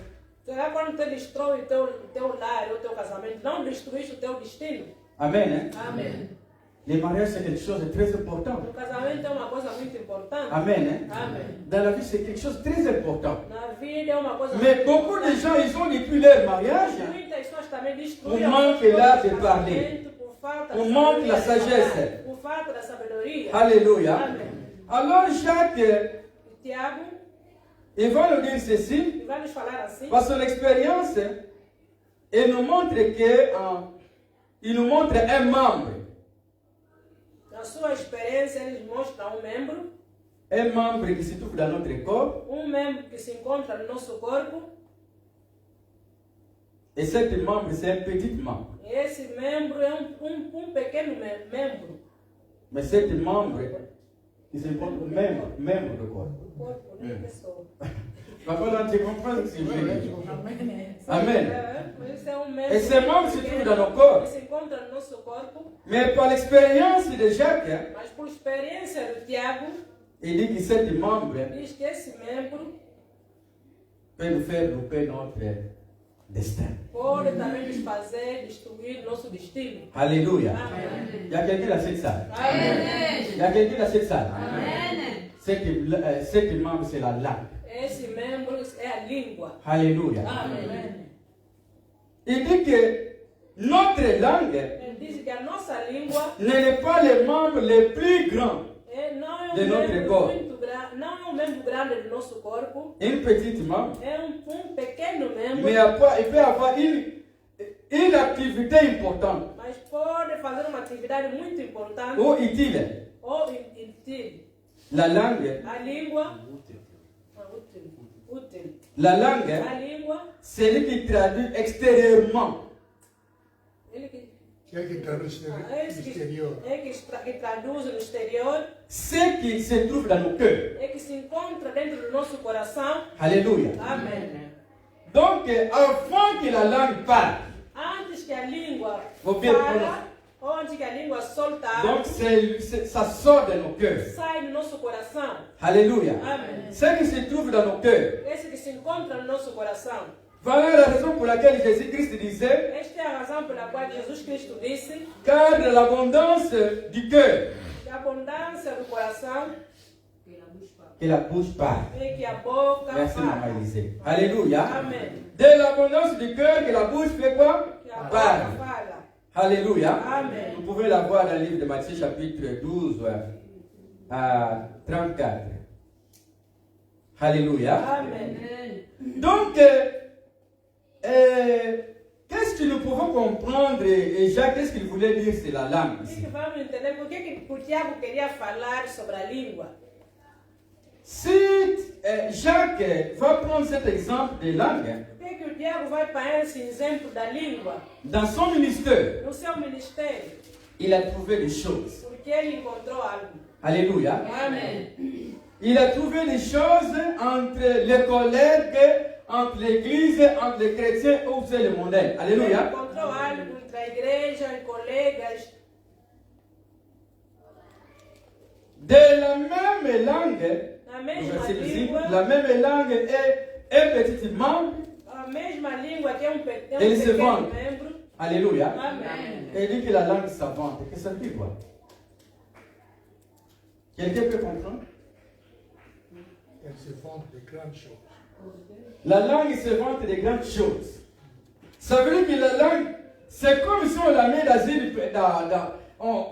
[SPEAKER 2] Será quando você destrói o teu lar, o teu casamento, não destruíste o teu destino?
[SPEAKER 6] Amen. Hein?
[SPEAKER 2] Amém.
[SPEAKER 6] Le mariage, c'est quelque chose de très important.
[SPEAKER 2] O casamento é uma coisa muito importante.
[SPEAKER 6] Amen. Hein?
[SPEAKER 2] Amém.
[SPEAKER 6] Dans la vie, c'est quelque chose de très important.
[SPEAKER 2] Na vida é uma coisa
[SPEAKER 6] Mais
[SPEAKER 2] muito
[SPEAKER 6] beaucoup de
[SPEAKER 2] importante.
[SPEAKER 6] gens, ils ont détruit leur mariage.
[SPEAKER 2] Muitas pessoas também
[SPEAKER 6] Por
[SPEAKER 2] destruíram
[SPEAKER 6] manque
[SPEAKER 2] o seu
[SPEAKER 6] lá de
[SPEAKER 2] casamento
[SPEAKER 6] parler.
[SPEAKER 2] por falta
[SPEAKER 6] Por
[SPEAKER 2] da
[SPEAKER 6] manque
[SPEAKER 2] sabedoria
[SPEAKER 6] la
[SPEAKER 2] de
[SPEAKER 6] sagesse.
[SPEAKER 2] falar, por falta da sabedoria.
[SPEAKER 6] Alléluia.
[SPEAKER 2] Amém.
[SPEAKER 6] Alors, Jacques,
[SPEAKER 2] Tiago,
[SPEAKER 6] il va nous dire ceci.
[SPEAKER 2] ele vai nos falar assim.
[SPEAKER 6] Par son expérience, il nous montre il nous montre un membre.
[SPEAKER 2] Na sua experiência, eles mostram membro
[SPEAKER 6] qui se trouve dans notre corps.
[SPEAKER 2] membro que se encontra no nosso corpo.
[SPEAKER 6] Et cet membre, c'est un petit membre.
[SPEAKER 2] E esse membro é pequeno membro.
[SPEAKER 6] Mais cet membre, il se encontre membre de corps.
[SPEAKER 2] O corpo, né? Pessoa.
[SPEAKER 6] Papa, là, tu comprends ce que je veux dire? Amen.
[SPEAKER 2] Esse é membro
[SPEAKER 6] Et ces membres se
[SPEAKER 2] pequeno
[SPEAKER 6] trouvent dans nos corps.
[SPEAKER 2] que se encontra no nosso corpo.
[SPEAKER 6] Mais par l'expérience de Jacques,
[SPEAKER 2] Mas por experiência do Tiago,
[SPEAKER 6] il dit que cet membre
[SPEAKER 2] diz que esse membro
[SPEAKER 6] peut nous faire louper notre destin.
[SPEAKER 2] pode também nos fazer destruir nosso destino.
[SPEAKER 6] Alléluia.
[SPEAKER 2] Amém.
[SPEAKER 6] Il y a quelqu'un dans cette salle.
[SPEAKER 2] Amém.
[SPEAKER 6] Il y a quelqu'un dans cette salle.
[SPEAKER 2] Amém.
[SPEAKER 6] Cet membre, c'est la langue.
[SPEAKER 2] Esse membro é a língua.
[SPEAKER 6] Alléluia.
[SPEAKER 2] Amém.
[SPEAKER 6] Il dit que notre langue
[SPEAKER 2] Ele diz que a nossa língua
[SPEAKER 6] n'est pas le membre le plus grand.
[SPEAKER 2] não é
[SPEAKER 6] De notre
[SPEAKER 2] membro
[SPEAKER 6] corps.
[SPEAKER 2] muito grande, não é membro grande do nosso corpo,
[SPEAKER 6] Une petite membre,
[SPEAKER 2] é pequeno membro,
[SPEAKER 6] mais il peut avoir une activité importante
[SPEAKER 2] mas pode fazer uma atividade muito importante
[SPEAKER 6] ou utile.
[SPEAKER 2] ou útil.
[SPEAKER 6] La langue,
[SPEAKER 2] A língua útil.
[SPEAKER 6] la langue,
[SPEAKER 2] A língua,
[SPEAKER 6] c'est lui qui traduit extérieurement.
[SPEAKER 2] ele que
[SPEAKER 5] Quem que traduz no
[SPEAKER 2] esse
[SPEAKER 5] exterior?
[SPEAKER 2] que traduz no exterior,
[SPEAKER 6] Ce qui se trouve dans nos cœurs.
[SPEAKER 2] é que se encontra dentro do nosso coração.
[SPEAKER 6] Alléluia.
[SPEAKER 2] Amém.
[SPEAKER 6] Donc, avant que la langue parle,
[SPEAKER 2] Antes que a língua
[SPEAKER 6] Vou ver
[SPEAKER 2] fala, Onde que a língua solta,
[SPEAKER 6] Donc ça sort de nos cœurs.
[SPEAKER 2] sai no nosso coração.
[SPEAKER 6] Alléluia.
[SPEAKER 2] Amém.
[SPEAKER 6] Ce qui se trouve dans nos cœurs.
[SPEAKER 2] Esse que se encontra no nosso coração.
[SPEAKER 6] Voilà la raison pour laquelle Jésus-Christ disait,
[SPEAKER 2] Esta é a razão pela qual Jesus Cristo disse
[SPEAKER 6] car de l'abondance du cœur,
[SPEAKER 2] que a abundância do coração
[SPEAKER 6] que la bouche parle.
[SPEAKER 2] é que a boca
[SPEAKER 6] Merci,
[SPEAKER 2] fala.
[SPEAKER 6] Maman Élisée. Alléluia.
[SPEAKER 2] Amém.
[SPEAKER 6] De l'abondance du cœur, que la bouche fait quoi?
[SPEAKER 2] Que a boca
[SPEAKER 6] Parle.
[SPEAKER 2] fala.
[SPEAKER 6] Alléluia.
[SPEAKER 2] Amen.
[SPEAKER 6] Vous pouvez la voir dans le livre de Matthieu chapitre 12 à 34. Alléluia.
[SPEAKER 2] Amém.
[SPEAKER 6] Donc, qu'est-ce que nous pouvons comprendre? Et Jacques, qu'est-ce qu'il voulait dire? C'est la langue
[SPEAKER 2] O que
[SPEAKER 6] ici.
[SPEAKER 2] que vamos entender? Por que o Tiago queria falar sobre a língua?
[SPEAKER 6] Si Jacques va prendre cet exemple de langue
[SPEAKER 2] Por que o Tiago vai para esse exemplo da língua
[SPEAKER 6] dans son ministère,
[SPEAKER 2] no seu ministério?
[SPEAKER 6] il a trouvé des choses.
[SPEAKER 2] Porque ele encontrou algo.
[SPEAKER 6] Alléluia.
[SPEAKER 2] Amém.
[SPEAKER 6] Il a trouvé des choses entre les collègues, entre l'église, entre les chrétiens ou c'est le monde.
[SPEAKER 2] Ele
[SPEAKER 6] Alléluia.
[SPEAKER 2] encontrou algo entre a igreja e colegas.
[SPEAKER 6] De la même langue,
[SPEAKER 2] Na
[SPEAKER 6] au
[SPEAKER 2] mesma
[SPEAKER 6] verset 5,
[SPEAKER 2] língua,
[SPEAKER 6] la même langue est un petit membre.
[SPEAKER 2] a mesma língua que é um
[SPEAKER 6] Ele se
[SPEAKER 2] pequeno
[SPEAKER 6] vante.
[SPEAKER 2] membro.
[SPEAKER 6] Alléluia.
[SPEAKER 2] Amém.
[SPEAKER 6] Et il dit que la langue savante. Qu'est-ce que ça veut dire quoi? Quelqu'un peut comprendre?
[SPEAKER 5] Elle se vante de grandes choses.
[SPEAKER 6] La langue se vante de grandes choses. Ça veut dire que la langue, c'est comme si on la met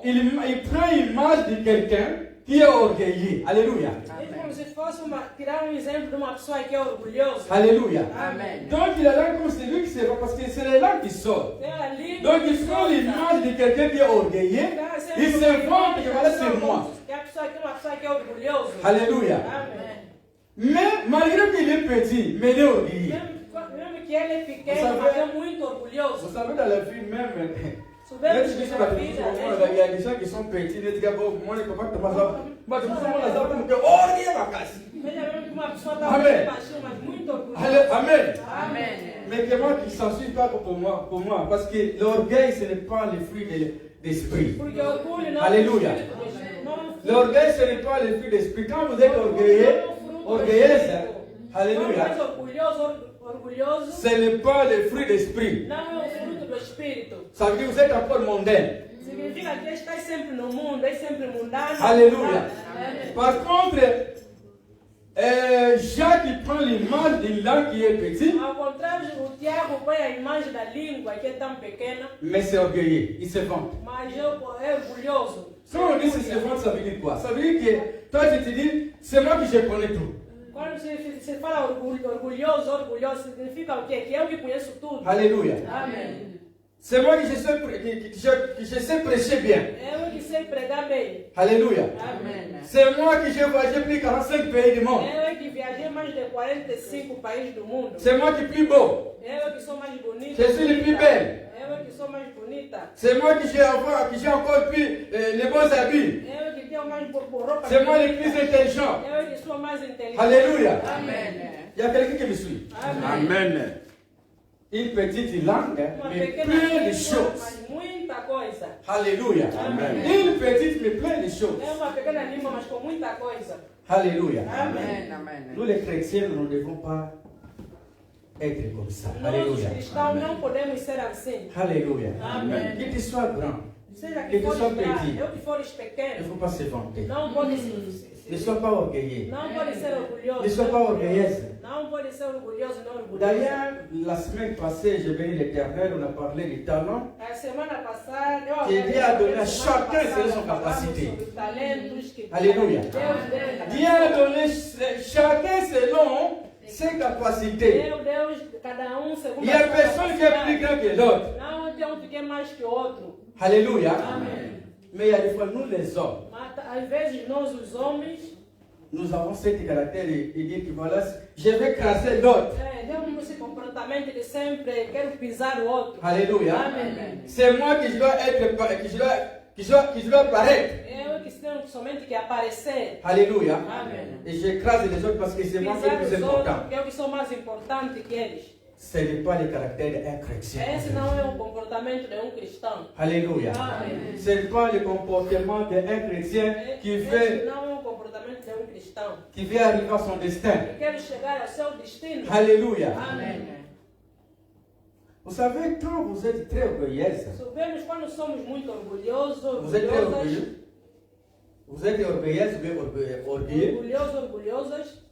[SPEAKER 6] il prend l'image de quelqu'un qui est orgueilleux. Alléluia.
[SPEAKER 2] É como se fosse tirar exemplo de uma pessoa que é orgulhosa.
[SPEAKER 6] Alléluia.
[SPEAKER 2] Amém.
[SPEAKER 6] Donc la langue comme c'est lui qui se vante, parce que c'est la langue qui sort.
[SPEAKER 2] Tem a língua.
[SPEAKER 6] Donc il prend l'image de quelqu'un qui est orgueilleux. Il se vante que voilà c'est moi.
[SPEAKER 2] Que a pessoa que é uma pessoa que é orgulhosa.
[SPEAKER 6] Alléluia.
[SPEAKER 2] Amém.
[SPEAKER 6] Mais malgré qu'il est petit, mais il est orgueilleux.
[SPEAKER 2] Mesmo que ele é
[SPEAKER 6] Vous
[SPEAKER 2] pequeno,
[SPEAKER 6] savez-
[SPEAKER 2] mas é muito orgulhoso.
[SPEAKER 6] Vous savez dans la vie même,
[SPEAKER 2] Sabemos
[SPEAKER 6] il
[SPEAKER 2] que
[SPEAKER 6] y
[SPEAKER 2] na vida,
[SPEAKER 6] a des gens qui sont petits, ils disent moi je ne peux pas tomber ça. Moi je me sens là comme que orgueilleux ma casse.
[SPEAKER 2] veja mesmo que uma pessoa está
[SPEAKER 6] Amém.
[SPEAKER 2] muito baixinha, mas muito orgulhosa.
[SPEAKER 6] Amen.
[SPEAKER 2] Amém.
[SPEAKER 6] Mais que moi qui s'en suis pas pour moi, parce que l'orgueil ce n'est pas le fruit d'esprit.
[SPEAKER 2] Porque orgulho não
[SPEAKER 6] Alléluia.
[SPEAKER 2] é fruto do Espírito, não é fruto do
[SPEAKER 6] L'orgueil ce n'est pas le fruit d'esprit. Quand vous êtes orgueilleux, orgueilleuse, alléluia,
[SPEAKER 2] orgulhoso
[SPEAKER 6] ce n'est pas le fruit d'esprit.
[SPEAKER 2] não é o fruto do Espírito.
[SPEAKER 6] Ça veut dire que vous êtes encore mondain.
[SPEAKER 2] Significa que está sempre no mundo, é sempre mundano.
[SPEAKER 6] Alléluia.
[SPEAKER 2] Amém.
[SPEAKER 6] Par contre, Jacques il prend l'image d'une langue qui est petite,
[SPEAKER 2] Ao contrário, o Tiago põe a imagem da língua que é tão pequena,
[SPEAKER 6] mais c'est orgueilleux, il se vante.
[SPEAKER 2] mas é orgulhoso.
[SPEAKER 6] Quand on dit se vante, ça veut dire quoi? Ça veut dire que toi tu te dis, c'est moi qui je connais tout.
[SPEAKER 2] Quando se fala orgulhoso, significa o quê? Que eu que conheço tudo.
[SPEAKER 6] Alléluia.
[SPEAKER 2] Amém.
[SPEAKER 6] C'est moi qui je sais prêcher bien.
[SPEAKER 2] Eu que sei pregar bem.
[SPEAKER 6] Alléluia.
[SPEAKER 2] Amém.
[SPEAKER 6] C'est moi qui j'ai voyagé plus de 45 pays du monde.
[SPEAKER 2] Eu que viajei mais de 45 países do mundo.
[SPEAKER 6] C'est moi qui suis plus beau.
[SPEAKER 2] Eu que sou mais bonita.
[SPEAKER 6] Je suis le plus belle.
[SPEAKER 2] Eu que sou mais bonita.
[SPEAKER 6] C'est moi qui j'ai encore plus les bons habits.
[SPEAKER 2] Eu que tenho mais roupa.
[SPEAKER 6] C'est moi le plus intelligent.
[SPEAKER 2] Eu que sou mais inteligente.
[SPEAKER 6] Alléluia.
[SPEAKER 2] Amém.
[SPEAKER 6] Il y a quelqu'un qui me suit.
[SPEAKER 2] Amém.
[SPEAKER 1] Amen.
[SPEAKER 6] Une petite langue,
[SPEAKER 2] Uma
[SPEAKER 6] mais
[SPEAKER 2] pequena
[SPEAKER 6] plein de
[SPEAKER 2] língua,
[SPEAKER 6] choses.
[SPEAKER 2] mas muita coisa.
[SPEAKER 6] Alléluia.
[SPEAKER 2] Amen.
[SPEAKER 6] Une petite, mais plein de choses.
[SPEAKER 2] É uma pequena língua, mas com muita coisa.
[SPEAKER 6] Alléluia.
[SPEAKER 2] Amém.
[SPEAKER 6] Nous les chrétiens, nous ne devons pas être comme ça.
[SPEAKER 2] Nós, os
[SPEAKER 6] Alléluia.
[SPEAKER 2] cristãos, não podemos ser assim.
[SPEAKER 6] Alléluia.
[SPEAKER 2] Amém.
[SPEAKER 6] Que tu sois grand,
[SPEAKER 2] Seja
[SPEAKER 6] Que
[SPEAKER 2] que
[SPEAKER 6] tu sois
[SPEAKER 2] fores grande,
[SPEAKER 6] petit.
[SPEAKER 2] eu que fores
[SPEAKER 6] il ne
[SPEAKER 2] pequeno,
[SPEAKER 6] faut pas se vanter.
[SPEAKER 2] não pode
[SPEAKER 6] Ne sois pas orgueilleux.
[SPEAKER 2] não pode ser orgulhoso.
[SPEAKER 6] Ne sois pas orgueilleuse.
[SPEAKER 2] Não pode ser orgulhoso, não orgulhoso.
[SPEAKER 6] D'ailleurs, la semaine passée, j'ai venu l'Éternel, on a parlé du talent.
[SPEAKER 2] A semana passada, eu
[SPEAKER 6] Que Dieu a donné à
[SPEAKER 2] semana
[SPEAKER 6] chacun
[SPEAKER 2] passada,
[SPEAKER 6] selon sa capacité.
[SPEAKER 2] falamos sobre talentos que
[SPEAKER 6] Alléluia.
[SPEAKER 2] Deus deu.
[SPEAKER 6] Dieu a donné chacun selon ses capacités.
[SPEAKER 2] Deus, cada segundo
[SPEAKER 6] Il n'y a
[SPEAKER 2] a sua
[SPEAKER 6] personne qui est plus
[SPEAKER 2] capacidade.
[SPEAKER 6] grand que l'autre.
[SPEAKER 2] Não tem um que é mais que o outro.
[SPEAKER 6] Alléluia.
[SPEAKER 2] Amém.
[SPEAKER 6] Mais il y a des fois, nous les hommes,
[SPEAKER 2] Mas, às vezes, nós, os homens,
[SPEAKER 6] nous avons cet caractère et dire que voilà, je vais crasser l'autre.
[SPEAKER 2] temos esse comportamento de sempre quero pisar o outro.
[SPEAKER 6] Alléluia.
[SPEAKER 2] Amém.
[SPEAKER 6] C'est moi qui je dois être, qui je dois paraître.
[SPEAKER 2] Eu que tenho somente que aparecer.
[SPEAKER 6] Alléluia.
[SPEAKER 2] Amém.
[SPEAKER 6] Et j'écrase les autres parce que c'est moi qui est
[SPEAKER 2] Pisar
[SPEAKER 6] plus
[SPEAKER 2] os outros,
[SPEAKER 6] important.
[SPEAKER 2] porque eu que sou mais importante que eles.
[SPEAKER 6] ce n'est pas le caractère d'un chrétien.
[SPEAKER 2] Esse não é o comportamento de cristão.
[SPEAKER 6] Alléluia.
[SPEAKER 2] Amém.
[SPEAKER 6] Ce n'est pas le comportement d'un chrétien qui
[SPEAKER 2] Esse
[SPEAKER 6] veut,
[SPEAKER 2] não é o comportamento de cristão.
[SPEAKER 6] qui veut arriver à son destin.
[SPEAKER 2] Que quer chegar ao seu destino.
[SPEAKER 6] Alléluia.
[SPEAKER 2] Amém.
[SPEAKER 6] Vous savez, quand vous êtes très orgueilleuse,
[SPEAKER 2] Sabemos quando somos muito orgulhosos,
[SPEAKER 6] vous êtes très
[SPEAKER 2] orgulhosas,
[SPEAKER 6] orgueilleux, vous êtes orgueilleuse ou bien orgueilleux,
[SPEAKER 2] orgulhosas,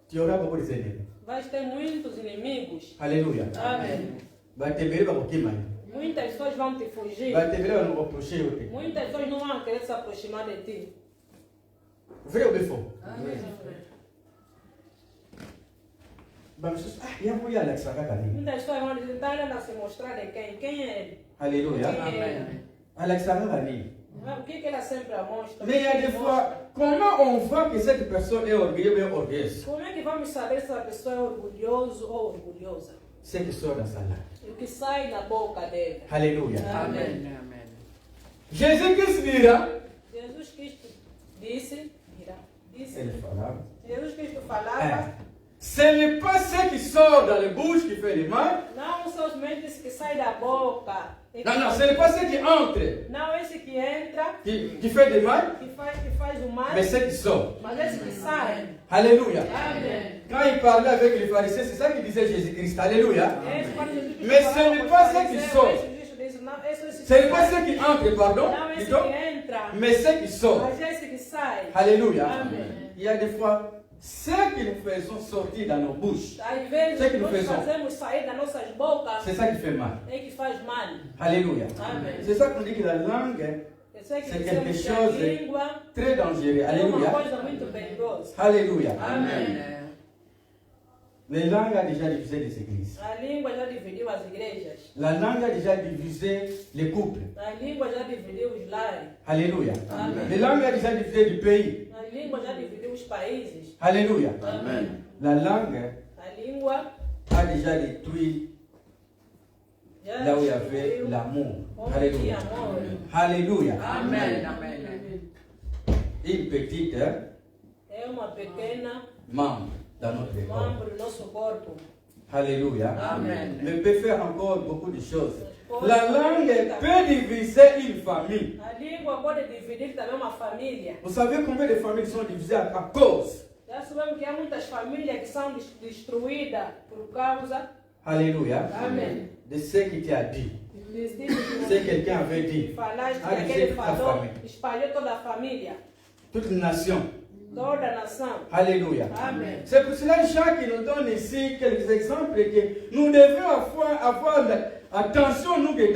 [SPEAKER 6] tu auras beaucoup d'ennemis.
[SPEAKER 2] vais ter muitos inimigos.
[SPEAKER 6] Alléluia.
[SPEAKER 2] Amém.
[SPEAKER 6] Vai ter medo para quem mais?
[SPEAKER 2] Muitas pessoas vão te fugir.
[SPEAKER 6] Vai ter medo para não reprocher o teu.
[SPEAKER 2] Muitas pessoas não vão querer se aproximar de ti.
[SPEAKER 6] Vrai ou bien faux?
[SPEAKER 2] Amém.
[SPEAKER 6] Vamos, il y a moyen Alex à Kakali.
[SPEAKER 2] Muitas pessoas vão dizer, está olhando a se mostrar de quem? Quem é ele?
[SPEAKER 6] Alléluia.
[SPEAKER 2] Quem é ele?
[SPEAKER 6] Alex à Kakali.
[SPEAKER 2] O que ela sempre mostra?
[SPEAKER 6] Mais il y a des fois, comment on voit que cette personne est orgueilleuse ou bien orgueilleuse?
[SPEAKER 2] Como é que vamos saber se a pessoa é orgulhoso ou orgulhosa?
[SPEAKER 6] C'est qui sort dans sa langue.
[SPEAKER 2] O que sai da boca dele.
[SPEAKER 6] Alléluia.
[SPEAKER 2] Amém.
[SPEAKER 4] Amen.
[SPEAKER 6] Jésus-Christ dira,
[SPEAKER 2] Jesus Cristo disse,
[SPEAKER 6] elle falava,
[SPEAKER 2] Jesus Cristo falava,
[SPEAKER 6] ce n'est pas ce qui sort dans les bouches qui fait le mal.
[SPEAKER 2] não somente esse que sai da boca.
[SPEAKER 6] Non, non, ce n'est pas ce qui entre
[SPEAKER 2] Não esse que entra,
[SPEAKER 6] qui fait du mal,
[SPEAKER 2] que faz o mal,
[SPEAKER 6] mais ce qui sort.
[SPEAKER 2] mas esse que sai.
[SPEAKER 6] Alléluia.
[SPEAKER 2] Amém.
[SPEAKER 6] Quand il parlait avec les pharisiens, c'est ça qu'il disait Jésus-Christ. Alléluia.
[SPEAKER 2] Esse, quando Jesus Cristo
[SPEAKER 6] Mais
[SPEAKER 2] falava
[SPEAKER 6] ce n'est
[SPEAKER 2] com
[SPEAKER 6] pas
[SPEAKER 2] os
[SPEAKER 6] ce qui
[SPEAKER 2] fariseus,
[SPEAKER 6] sort.
[SPEAKER 2] Jesus disse, não, esse
[SPEAKER 6] Ce n'est pas ce qui entre, pardon,
[SPEAKER 2] não esse
[SPEAKER 6] plutôt,
[SPEAKER 2] que entra,
[SPEAKER 6] mais ce qui sort.
[SPEAKER 2] mas esse que sai.
[SPEAKER 6] Alléluia.
[SPEAKER 2] Amém.
[SPEAKER 6] Il y a des fois, ce que nous faisons sortir dans nos bouches,
[SPEAKER 2] Às vezes,
[SPEAKER 6] Sei que não
[SPEAKER 2] nós
[SPEAKER 6] fez som.
[SPEAKER 2] fazemos sair das nossas bocas,
[SPEAKER 6] c'est ça qui fait mal.
[SPEAKER 2] é que faz mal.
[SPEAKER 6] Alléluia.
[SPEAKER 2] Amen.
[SPEAKER 6] C'est ça qu'on dit que la langue
[SPEAKER 2] Eu sei que
[SPEAKER 6] C'est
[SPEAKER 2] dizemos
[SPEAKER 6] quelque
[SPEAKER 2] que a
[SPEAKER 6] chose
[SPEAKER 2] língua
[SPEAKER 6] très dangereux.
[SPEAKER 2] é uma
[SPEAKER 6] Alléluia.
[SPEAKER 2] coisa muito perigosa.
[SPEAKER 6] Alléluia.
[SPEAKER 2] Amém.
[SPEAKER 6] La langue a déjà divisé les églises.
[SPEAKER 2] A língua já dividiu as igrejas.
[SPEAKER 6] La langue a déjà divisé les couples.
[SPEAKER 2] A língua já dividiu os lares.
[SPEAKER 6] Alléluia.
[SPEAKER 2] Amen.
[SPEAKER 6] La langue a déjà divisé du pays.
[SPEAKER 2] A língua já dividiu os países.
[SPEAKER 6] Alléluia.
[SPEAKER 2] Amém.
[SPEAKER 6] La langue
[SPEAKER 2] A língua
[SPEAKER 6] a déjà détruit
[SPEAKER 2] já
[SPEAKER 6] là où il y avait
[SPEAKER 2] destruiu
[SPEAKER 6] l'amour.
[SPEAKER 2] onde
[SPEAKER 6] Alléluia.
[SPEAKER 2] tinha amor.
[SPEAKER 6] Alléluia.
[SPEAKER 4] Amen. Amen.
[SPEAKER 6] Une petite
[SPEAKER 2] É uma pequena
[SPEAKER 6] membre dans notre corps.
[SPEAKER 2] membro do nosso corpo.
[SPEAKER 6] Alléluia.
[SPEAKER 4] Amen.
[SPEAKER 6] Mais peut faire encore beaucoup de choses. La langue peut diviser une famille.
[SPEAKER 2] A língua pode dividir também uma família.
[SPEAKER 6] Vous savez combien de familles sont divisées à cause?
[SPEAKER 2] Já sabemos que há muitas famílias que são destruídas por causa,
[SPEAKER 6] Alléluia.
[SPEAKER 2] amém,
[SPEAKER 6] De ce qui t'a dit.
[SPEAKER 2] de
[SPEAKER 6] Ce que quelqu'un avait dit.
[SPEAKER 2] falar que
[SPEAKER 6] Ah,
[SPEAKER 2] aquele
[SPEAKER 6] dizer toda a
[SPEAKER 2] falou,
[SPEAKER 6] família.
[SPEAKER 2] espalhou toda a família,
[SPEAKER 6] Toute nation.
[SPEAKER 2] toda a nação.
[SPEAKER 6] Alléluia.
[SPEAKER 2] Amém.
[SPEAKER 6] C'est pour cela, Jacques nous donne ici quelques exemples que nous devons avoir attention, nous, que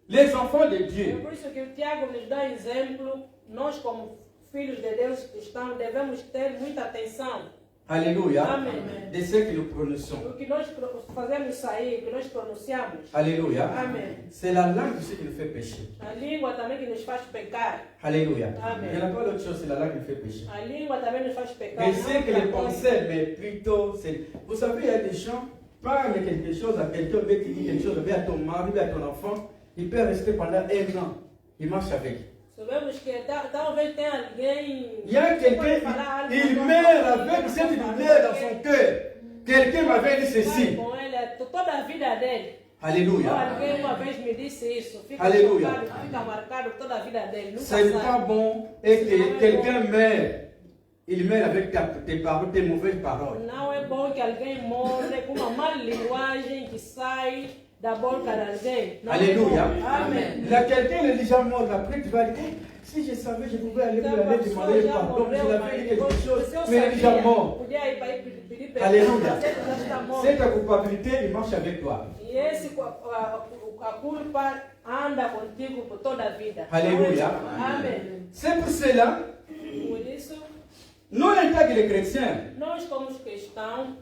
[SPEAKER 6] les enfants de
[SPEAKER 2] É
[SPEAKER 6] Dieu.
[SPEAKER 2] por isso que o Tiago nos dá exemplo, nós como filhos de Deus cristãos devemos ter muita atenção
[SPEAKER 6] Alléluia.
[SPEAKER 2] Amen.
[SPEAKER 6] De ce que nous prononçons.
[SPEAKER 2] no que nós fazemos sair, que nós pronunciamos.
[SPEAKER 6] Alléluia.
[SPEAKER 2] Amen.
[SPEAKER 6] C'est la langue aussi qui nous fait pécher.
[SPEAKER 2] A língua também que nos faz pecar.
[SPEAKER 6] Alléluia.
[SPEAKER 2] Amen.
[SPEAKER 6] Il n'y a pas d'autre chose, c'est la langue qui nous fait pécher.
[SPEAKER 2] A língua também nos faz pecar.
[SPEAKER 6] Mais
[SPEAKER 2] não
[SPEAKER 6] c'est que
[SPEAKER 2] outra
[SPEAKER 6] les
[SPEAKER 2] coisa.
[SPEAKER 6] pensées, mais plutôt, c'est... Vous savez, il y a des gens, parlent quelque chose à quelqu'un, veut te dire quelque chose, veut à ton mari, veut à ton enfant, il peut rester pendant 1 an. Il marche avec.
[SPEAKER 2] Sabemos que talvez tenha alguém.
[SPEAKER 6] Il y a
[SPEAKER 2] que
[SPEAKER 6] quelqu'un,
[SPEAKER 2] pode falar algo
[SPEAKER 6] il
[SPEAKER 2] no
[SPEAKER 6] meurt
[SPEAKER 2] coração,
[SPEAKER 6] avec cette douleur dans son cœur. Quelqu'un m'avait dit ceci.
[SPEAKER 2] com ele toda a vida dele.
[SPEAKER 6] Alléluia.
[SPEAKER 2] Alguém uma vez me disse isso. Fica
[SPEAKER 6] Aleluia.
[SPEAKER 2] chocado, fica marcado toda a vida dele. Nunca
[SPEAKER 6] Ce n'est pas
[SPEAKER 2] sabe.
[SPEAKER 6] bon et que quelqu'un meurt. Il meurt avec tes paroles, tes mauvaises paroles.
[SPEAKER 2] Não é bom que alguém morre com uma má linguagem que sai da boca de alguém. Não é
[SPEAKER 6] Alléluia.
[SPEAKER 2] bom. Amém.
[SPEAKER 6] Il y a quelqu'un qui est déjà mort. Après, tu vas dire, hey, si je savais, je pouvais aller lui
[SPEAKER 2] Então, a
[SPEAKER 6] aller
[SPEAKER 2] pessoa
[SPEAKER 6] demander
[SPEAKER 2] já
[SPEAKER 6] pardon. Je
[SPEAKER 2] morreu,
[SPEAKER 6] l'avais dit quelque
[SPEAKER 2] mas
[SPEAKER 6] chose,
[SPEAKER 2] se eu
[SPEAKER 6] mais il est déjà
[SPEAKER 2] sabia,
[SPEAKER 6] mort.
[SPEAKER 2] podia ir para aí pedir perdão.
[SPEAKER 6] Alléluia.
[SPEAKER 2] mas ele já está morto.
[SPEAKER 6] C'est ta culpabilité, il marche avec toi.
[SPEAKER 2] E esse, a culpa anda contigo por toda a vida.
[SPEAKER 6] Alléluia.
[SPEAKER 2] Amém.
[SPEAKER 6] C'est pour cela,
[SPEAKER 2] Por isso,
[SPEAKER 6] nous, en tant que les chrétiens,
[SPEAKER 2] nós como cristãos,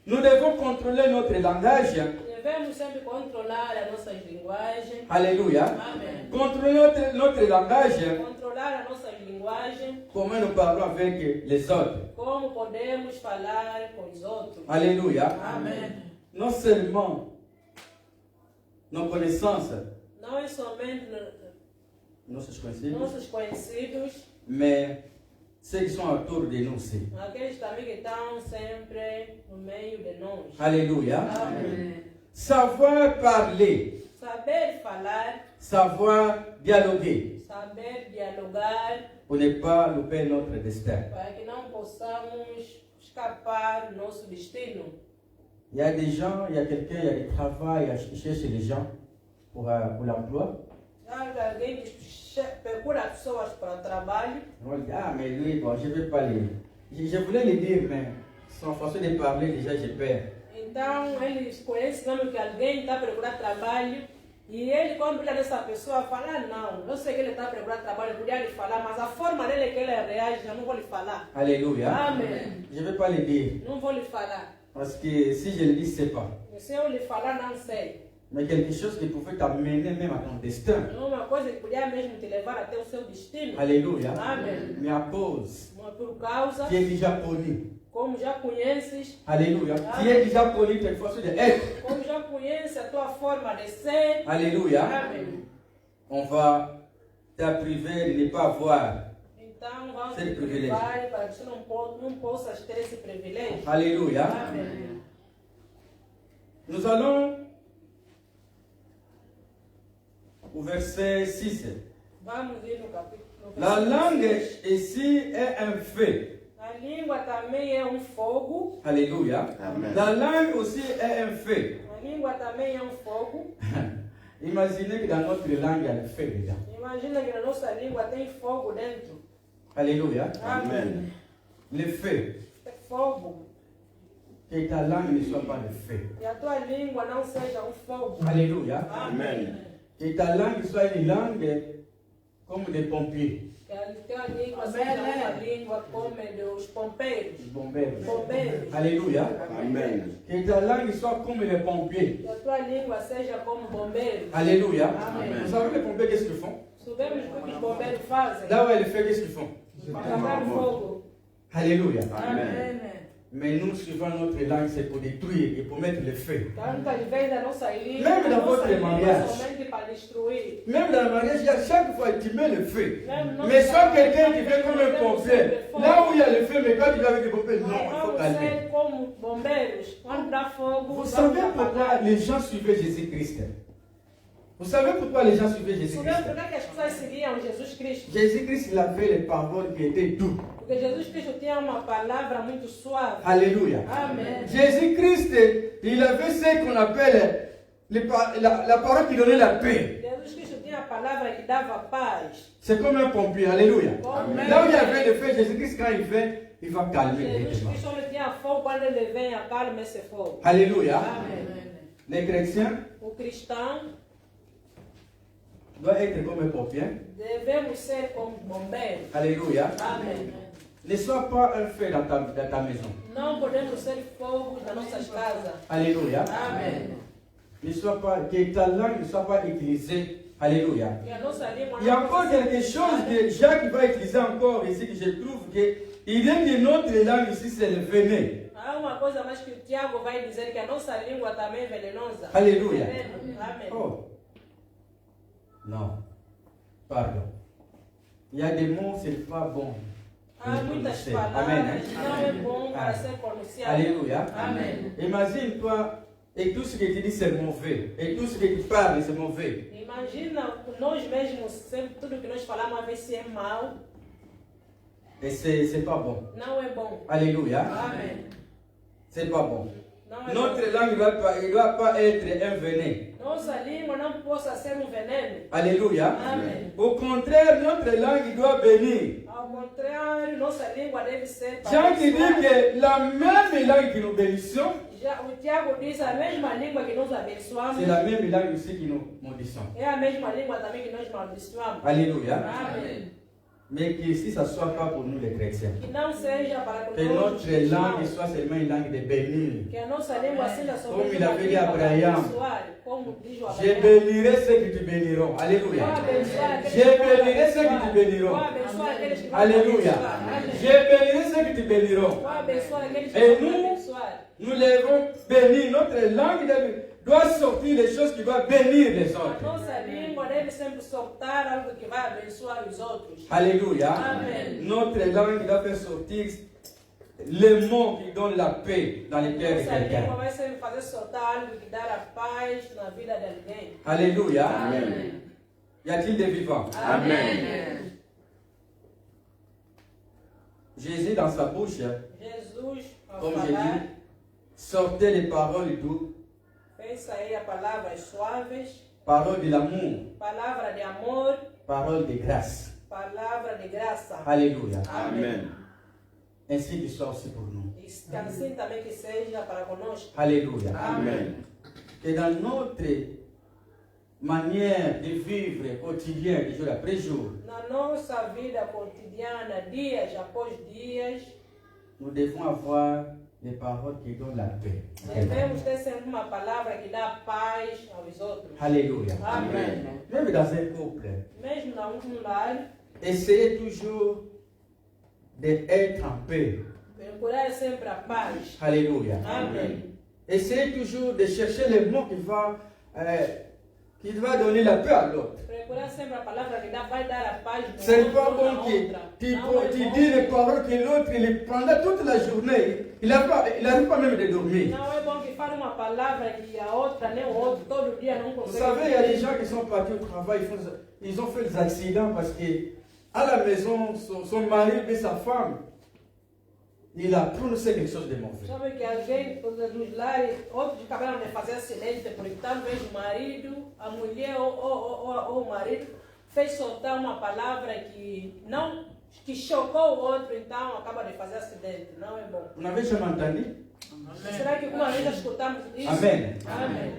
[SPEAKER 6] nous devons contrôler notre langage.
[SPEAKER 2] devemos sempre controlar as nossas linguagens.
[SPEAKER 6] Alléluia.
[SPEAKER 2] Amém.
[SPEAKER 6] Contrôler notre langage,
[SPEAKER 2] Controlar as nossas linguagens,
[SPEAKER 6] comment nous parlons avec les autres.
[SPEAKER 2] como podemos falar com os outros.
[SPEAKER 6] Alléluia.
[SPEAKER 2] Amém.
[SPEAKER 6] Non seulement nos connaissances,
[SPEAKER 2] Não é somente
[SPEAKER 6] nossos conhecidos,
[SPEAKER 2] nossos conhecidos,
[SPEAKER 6] mais ceux qui sont autour de nous aussi.
[SPEAKER 2] Aqueles também que estão sempre no meio de nós.
[SPEAKER 6] Alléluia.
[SPEAKER 2] Amém.
[SPEAKER 6] Savoir parler,
[SPEAKER 2] Saber falar,
[SPEAKER 6] savoir dialoguer
[SPEAKER 2] saber dialogar,
[SPEAKER 6] pour ne pas louper notre destin.
[SPEAKER 2] para que não possamos escapar do nosso destino.
[SPEAKER 6] Il y a des gens, il y a quelqu'un, il y a des travail à chercher les gens pour l'emploi.
[SPEAKER 2] Já alguém que procura pessoas para o trabalho.
[SPEAKER 6] On dit, ah, mais lui, bon, je ne vais pas les. Je voulais le dire, mais son façon de parler, déjà, j'ai peur.
[SPEAKER 2] Então, eles conhecem mesmo que alguém está procurando trabalho e ele, quando olha nessa pessoa, fala: ah, não, eu sei que ele está procurando trabalho, podia lhe falar, mas a forma dele que ele reage, eu não vou lhe falar.
[SPEAKER 6] Alléluia.
[SPEAKER 2] Amém.
[SPEAKER 6] Je ne vais pas le dire.
[SPEAKER 2] Não vou lhe falar.
[SPEAKER 6] Parce que si je le dis, c'est pas.
[SPEAKER 2] Se eu lhe falar, não sei.
[SPEAKER 6] Mais quelque chose qui pouvait t'amener même à ton destin.
[SPEAKER 2] É uma coisa que podia mesmo te levar até o seu destino.
[SPEAKER 6] Alléluia.
[SPEAKER 2] Amém.
[SPEAKER 6] Mais à cause,
[SPEAKER 2] Mas por causa,
[SPEAKER 6] tu es déjà connu.
[SPEAKER 2] como já conheces,
[SPEAKER 6] Alléluia. Tu es déjà connu ta façon d'être.
[SPEAKER 2] como já conheces a tua forma de ser.
[SPEAKER 6] Alléluia.
[SPEAKER 2] Amém.
[SPEAKER 6] On va te priver de ne pas voir.
[SPEAKER 2] Então, vamos
[SPEAKER 6] Ser
[SPEAKER 2] te
[SPEAKER 6] privilégio.
[SPEAKER 2] privar para que você não possas ter esse privilégio.
[SPEAKER 6] Alléluia.
[SPEAKER 2] Amém.
[SPEAKER 6] Nous allons au verset 6.
[SPEAKER 2] Vamos ir no capítulo.
[SPEAKER 6] La langue ici est un feu.
[SPEAKER 2] A língua também é um fogo.
[SPEAKER 6] Alléluia.
[SPEAKER 1] Amen.
[SPEAKER 6] La langue aussi est un feu.
[SPEAKER 2] A língua também é um fogo.
[SPEAKER 6] Imaginez que dans notre langue, il y a le feu dedans.
[SPEAKER 2] Imagina que na nossa língua tem fogo dentro.
[SPEAKER 6] Alléluia.
[SPEAKER 1] Amen.
[SPEAKER 6] Le feu.
[SPEAKER 2] Tem fogo.
[SPEAKER 6] Que ta langue ne soit pas le feu.
[SPEAKER 2] E a tua língua não seja um fogo.
[SPEAKER 6] Alléluia.
[SPEAKER 1] Amen.
[SPEAKER 6] Que ta langue soit une langue comme des pompiers.
[SPEAKER 2] Que a tua língua seja uma língua como dos pompeiros.
[SPEAKER 6] Des bombeurs.
[SPEAKER 2] Bombeiros.
[SPEAKER 6] Alléluia.
[SPEAKER 1] Amen.
[SPEAKER 6] Que ta langue soit comme les pompiers.
[SPEAKER 2] Que a tua língua seja como bombeiros.
[SPEAKER 6] Alléluia.
[SPEAKER 2] Amen.
[SPEAKER 6] Vous savez les pompiers, qu'est-ce qu'ils font?
[SPEAKER 2] Sabemos o que os bombeiros fazem.
[SPEAKER 6] Là où il y a le feu, qu'est-ce qu'ils font?
[SPEAKER 2] Apagar o fogo.
[SPEAKER 6] Alléluia.
[SPEAKER 1] Amen.
[SPEAKER 6] Mais nous suivons notre langue, c'est pour détruire et pour mettre le feu.
[SPEAKER 2] Então, muitas vezes a nossa língua,
[SPEAKER 6] Mesmo
[SPEAKER 2] a
[SPEAKER 6] na
[SPEAKER 2] nossa
[SPEAKER 6] vossa
[SPEAKER 2] língua é
[SPEAKER 6] mariage.
[SPEAKER 2] somente para destruir.
[SPEAKER 6] Même dans le mariage, il y a chaque fois tu mets le feu.
[SPEAKER 2] Même non,
[SPEAKER 6] Mais soit
[SPEAKER 2] mais
[SPEAKER 6] quelqu'un
[SPEAKER 2] mais
[SPEAKER 6] qui fait comme
[SPEAKER 2] mais
[SPEAKER 6] un
[SPEAKER 2] mais
[SPEAKER 6] pompier.
[SPEAKER 2] mais
[SPEAKER 6] Là où il y a le feu, mais quand tu vas avec le pompier, non, il faut
[SPEAKER 2] Vamos
[SPEAKER 6] calmer.
[SPEAKER 2] ser como bombeiros. Quando dá fogo,
[SPEAKER 6] Vous
[SPEAKER 2] vamos
[SPEAKER 6] savez pourquoi
[SPEAKER 2] apagar.
[SPEAKER 6] les gens suivaient Jésus-Christ? Vous savez pourquoi les gens suivaient
[SPEAKER 2] Sabemos
[SPEAKER 6] Jésus-Christ?
[SPEAKER 2] por que as pessoas seguiam Jesus Cristo?
[SPEAKER 6] Jésus-Christ, il avait les paroles qui étaient douces.
[SPEAKER 2] Porque Jesus Cristo tinha uma palavra muito suave.
[SPEAKER 6] Alléluia.
[SPEAKER 2] Amém.
[SPEAKER 6] Jésus-Christ, il avait ce qu'on appelle la parole qui donnait la paix.
[SPEAKER 2] Jesus Cristo tinha a palavra que dava paz.
[SPEAKER 6] C'est comme un pompier. Alléluia.
[SPEAKER 2] Amen.
[SPEAKER 6] Là où il y avait le feu, Jésus-Christ, quand il vient, il va calmer
[SPEAKER 2] Jesus
[SPEAKER 6] directement.
[SPEAKER 2] Cristo não tinha fogo, quando ele vem, acalma esse fogo.
[SPEAKER 6] Alléluia.
[SPEAKER 2] Amém.
[SPEAKER 6] Les chrétiens
[SPEAKER 2] O cristão
[SPEAKER 6] doivent être comme un pompier.
[SPEAKER 2] devemos ser como bombeiros.
[SPEAKER 6] Alléluia.
[SPEAKER 2] Amém.
[SPEAKER 6] Ne sois pas un feu dans ta maison.
[SPEAKER 2] Não podemos ser fogos nas nossas casas.
[SPEAKER 6] Alléluia.
[SPEAKER 2] Amém.
[SPEAKER 6] Ne sois pas, que ta langue ne soit pas utilisée. Alléluia.
[SPEAKER 2] E a nossa língua
[SPEAKER 6] Il y a
[SPEAKER 2] não
[SPEAKER 6] encore
[SPEAKER 2] pode ser
[SPEAKER 6] quelque chose
[SPEAKER 2] usada.
[SPEAKER 6] que Jacques va utiliser encore ici, que je trouve que il est de notre langue ici, c'est le venin.
[SPEAKER 2] Há uma coisa mais que o Tiago vai dizer, que a nossa língua também é venenosa.
[SPEAKER 6] Alléluia.
[SPEAKER 2] Amém.
[SPEAKER 6] Oh. Non. Pardon. Il y a des mots, c'est pas bon.
[SPEAKER 2] Há muitas
[SPEAKER 6] Amen,
[SPEAKER 2] palavras
[SPEAKER 6] hein?
[SPEAKER 2] que não é bom para
[SPEAKER 6] Ah.
[SPEAKER 2] ser pronunciado.
[SPEAKER 6] Alléluia.
[SPEAKER 2] Amém.
[SPEAKER 6] Imagine-toi, et tout ce que tu dis c'est mauvais. Et tout ce que tu parles c'est mauvais.
[SPEAKER 2] Imagina nós mesmos, sempre tudo que nós falamos, a ver se é mal,
[SPEAKER 6] Et c'est pas bon.
[SPEAKER 2] não é bom.
[SPEAKER 6] Alléluia.
[SPEAKER 2] Amém.
[SPEAKER 6] C'est pas bon.
[SPEAKER 2] Não é
[SPEAKER 6] Notre
[SPEAKER 2] bom.
[SPEAKER 6] langue ne doit pas être un venin.
[SPEAKER 2] Nossa língua não possa ser um veneno.
[SPEAKER 6] Alléluia.
[SPEAKER 2] Amém.
[SPEAKER 6] Au contraire, notre langue doit bénir.
[SPEAKER 2] Ao contrário, nossa língua deve ser para
[SPEAKER 6] Jean qui dit
[SPEAKER 2] abençoar.
[SPEAKER 6] que la même langue que nous bénissons,
[SPEAKER 2] Já, o Tiago diz a mesma língua que nós abençoamos,
[SPEAKER 6] c'est la même langue aussi que nous maudissons.
[SPEAKER 2] é a mesma língua também que nós abençoamos.
[SPEAKER 6] Alléluia.
[SPEAKER 2] Amém.
[SPEAKER 6] Mais que si ça ne soit pas pour nous les chrétiens.
[SPEAKER 2] Que não seja para
[SPEAKER 6] Que
[SPEAKER 2] nós,
[SPEAKER 6] notre langue soit seulement une langue de bénir.
[SPEAKER 2] que a nossa língua seja
[SPEAKER 6] Como
[SPEAKER 2] somente
[SPEAKER 6] il
[SPEAKER 2] uma
[SPEAKER 6] avait dit
[SPEAKER 2] língua
[SPEAKER 6] à
[SPEAKER 2] para
[SPEAKER 6] Abraham.
[SPEAKER 2] abençoar, como diz o
[SPEAKER 6] Je
[SPEAKER 2] Abraão.
[SPEAKER 6] bénirai ceux qui te béniront. Alléluia.
[SPEAKER 2] Vou abençoar aqueles
[SPEAKER 6] Je
[SPEAKER 2] que vão
[SPEAKER 6] bénirai ceux qui te
[SPEAKER 2] abençoar.
[SPEAKER 6] béniront.
[SPEAKER 2] Vou abençoar aqueles que vão
[SPEAKER 6] Alléluia.
[SPEAKER 2] abençoar. Amém.
[SPEAKER 6] Je bénirai ceux qui te béniront.
[SPEAKER 2] Vou abençoar aqueles que
[SPEAKER 6] Et
[SPEAKER 2] vão
[SPEAKER 6] nous,
[SPEAKER 2] abençoar.
[SPEAKER 6] nous devons bénir. Notre langue doit sortir les choses qui vont bénir les
[SPEAKER 2] A
[SPEAKER 6] autres.
[SPEAKER 2] nossa língua deve sempre soltar algo que vai abençoar os outros.
[SPEAKER 6] Alléluia.
[SPEAKER 2] Amen.
[SPEAKER 6] Notre langue doit faire sortir les mots qui donnent la paix dans le cœur de
[SPEAKER 2] Nossa língua
[SPEAKER 6] quelqu'un.
[SPEAKER 2] vai sempre fazer soltar algo que dá a paz na vida de alguém.
[SPEAKER 6] Alléluia.
[SPEAKER 1] Amen.
[SPEAKER 6] Y a-t-il des vivants?
[SPEAKER 1] Amen.
[SPEAKER 6] Jésus dans sa bouche,
[SPEAKER 2] Jesus, ao
[SPEAKER 6] comme j'ai
[SPEAKER 2] falar,
[SPEAKER 6] dit, sortait les paroles douces,
[SPEAKER 2] pensa aí a palavras suaves,
[SPEAKER 6] paroles de l'amour,
[SPEAKER 2] palavra de amor,
[SPEAKER 6] paroles de grâce.
[SPEAKER 2] palavra de graça.
[SPEAKER 6] Alléluia.
[SPEAKER 1] Amen.
[SPEAKER 6] Ainsi qu'il soit aussi pour nous.
[SPEAKER 2] E assim também que seja para conosco.
[SPEAKER 6] Alléluia.
[SPEAKER 1] Amen.
[SPEAKER 6] Que dans notre manière de vivre quotidien, de jour après jour,
[SPEAKER 2] Na nossa vida cotidiana, dias após dias,
[SPEAKER 6] nous devons avoir des paroles qui donnent la paix.
[SPEAKER 2] devemos ter sempre uma palavra que dá paz aos outros.
[SPEAKER 6] Alléluia.
[SPEAKER 2] Amém.
[SPEAKER 6] Même dans un couple,
[SPEAKER 2] Mesmo num lar,
[SPEAKER 6] essayez toujours d'être en paix.
[SPEAKER 2] procurar sempre a paz.
[SPEAKER 6] Alléluia.
[SPEAKER 2] Amém.
[SPEAKER 6] Essayez toujours de chercher les mots qui va donner la paix à l'autre.
[SPEAKER 2] Procurar sempre a palavra que vai dar a paz no
[SPEAKER 6] Ce n'est pas
[SPEAKER 2] outro, na
[SPEAKER 6] bon que
[SPEAKER 2] outra.
[SPEAKER 6] tu
[SPEAKER 2] Não é
[SPEAKER 6] dis
[SPEAKER 2] bom
[SPEAKER 6] les paroles que l'autre, pendant toute la journée, il n'arrive pas même de dormir.
[SPEAKER 2] Não é bom que fale uma palavra que a outra, nem o outro, todo dia não
[SPEAKER 6] Vous
[SPEAKER 2] consegue.
[SPEAKER 6] savez, il y a des gens qui sont partis au travail, ils ont fait des accidents parce que à la maison, son mari et sa femme, il a prononcé quelque chose de mauvais.
[SPEAKER 2] Sabe que alguém nos lares, outros acabaram de fazer acidente, porque talvez o marido, a mulher ou o marido fez soltar uma palavra que chocou o outro, então acaba de fazer acidente. Não é bom.
[SPEAKER 6] Vous n'avez jamais entendu?
[SPEAKER 2] Será que alguma vez já escutamos isso?
[SPEAKER 6] Amen.
[SPEAKER 2] Amém.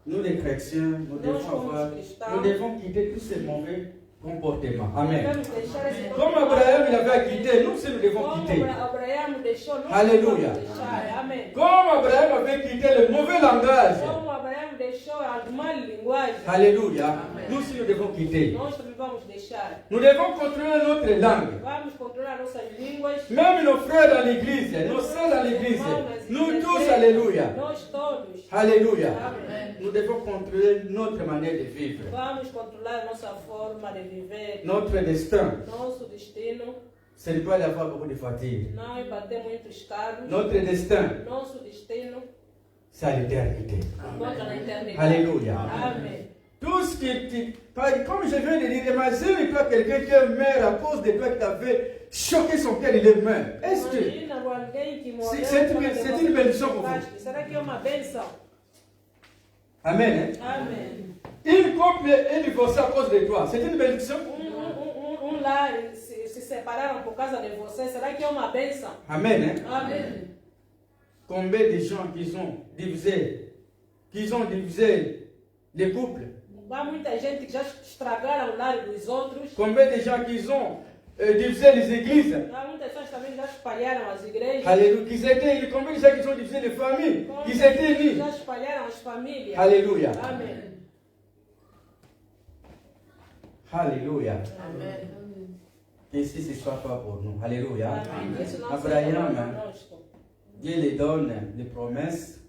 [SPEAKER 6] Nous les chrétiens, nous devons quitter tous ces mauvais comportements. Amen.
[SPEAKER 2] Devemos deixar esse
[SPEAKER 6] Comme Abraham, il avait quitté, nous aussi nous devons
[SPEAKER 2] Como
[SPEAKER 6] quitter.
[SPEAKER 2] Abraão deixou, nós
[SPEAKER 6] Alléluia.
[SPEAKER 2] devemos deixar. Amém.
[SPEAKER 6] Comme Abraham avait quitté le mauvais langage.
[SPEAKER 2] Como Abraão deixou a má linguagem,
[SPEAKER 6] Alléluia. Nous aussi nous devons quitter.
[SPEAKER 2] nós também vamos deixar.
[SPEAKER 6] Nous devons contrôler notre langue.
[SPEAKER 2] Vamos controlar nossas línguas.
[SPEAKER 6] Même nos frères dans l'église, nos sœurs dans l'église, nous tous, alléluia.
[SPEAKER 2] Nós todos.
[SPEAKER 6] Alléluia.
[SPEAKER 2] Amém.
[SPEAKER 6] Nous devons contrôler notre manière de vivre,
[SPEAKER 2] Vamos controlar nossa forma de viver,
[SPEAKER 6] notre destin.
[SPEAKER 2] nosso destino.
[SPEAKER 6] Ce n'est pas d'avoir beaucoup de fatigue.
[SPEAKER 2] Não é bater muitos carros.
[SPEAKER 6] Notre destin,
[SPEAKER 2] Nosso destino
[SPEAKER 6] c'est à l'éternité.
[SPEAKER 2] encontra na eternidade.
[SPEAKER 6] Alléluia.
[SPEAKER 2] Amém.
[SPEAKER 6] Tout ce comme je viens de dire, imagine-toi quelqu'un qui est mort à cause de toi qui t'avait choqué son cœur, il est mort. Est-ce que
[SPEAKER 2] Imagina alguém que morreu.
[SPEAKER 6] c'est
[SPEAKER 2] quando
[SPEAKER 6] une
[SPEAKER 2] você
[SPEAKER 6] bénédiction pour vous?
[SPEAKER 2] tocaste. Será que é uma bênção?
[SPEAKER 6] Amen. Hein?
[SPEAKER 2] Amém.
[SPEAKER 6] Une couple est divorcée à cause de toi. C'est une bénédiction?
[SPEAKER 2] Lar se separaram por causa de você. Será que é uma bênção?
[SPEAKER 6] Amen. Hein?
[SPEAKER 2] Amém.
[SPEAKER 6] Combien de gens qui ont divisé les couples?
[SPEAKER 2] Há muita gente que já estragaram o lar dos outros.
[SPEAKER 6] Combien de gens qui ont divisé les églises?
[SPEAKER 2] Há muitas pessoas também que já espalharam as igrejas.
[SPEAKER 6] Alléluia. Combien de gens qui ont divisé les familles? Qui s'étaient unis?
[SPEAKER 2] Já espalharam as famílias.
[SPEAKER 6] Alléluia.
[SPEAKER 2] Amém.
[SPEAKER 6] Alléluia.
[SPEAKER 2] Amém.
[SPEAKER 6] Que ici ce soit pas pour nous. Alléluia.
[SPEAKER 2] Amém. Isso não
[SPEAKER 6] Abraão,
[SPEAKER 2] seja
[SPEAKER 6] né?
[SPEAKER 2] conosco.
[SPEAKER 6] Dieu lui donne des promesses,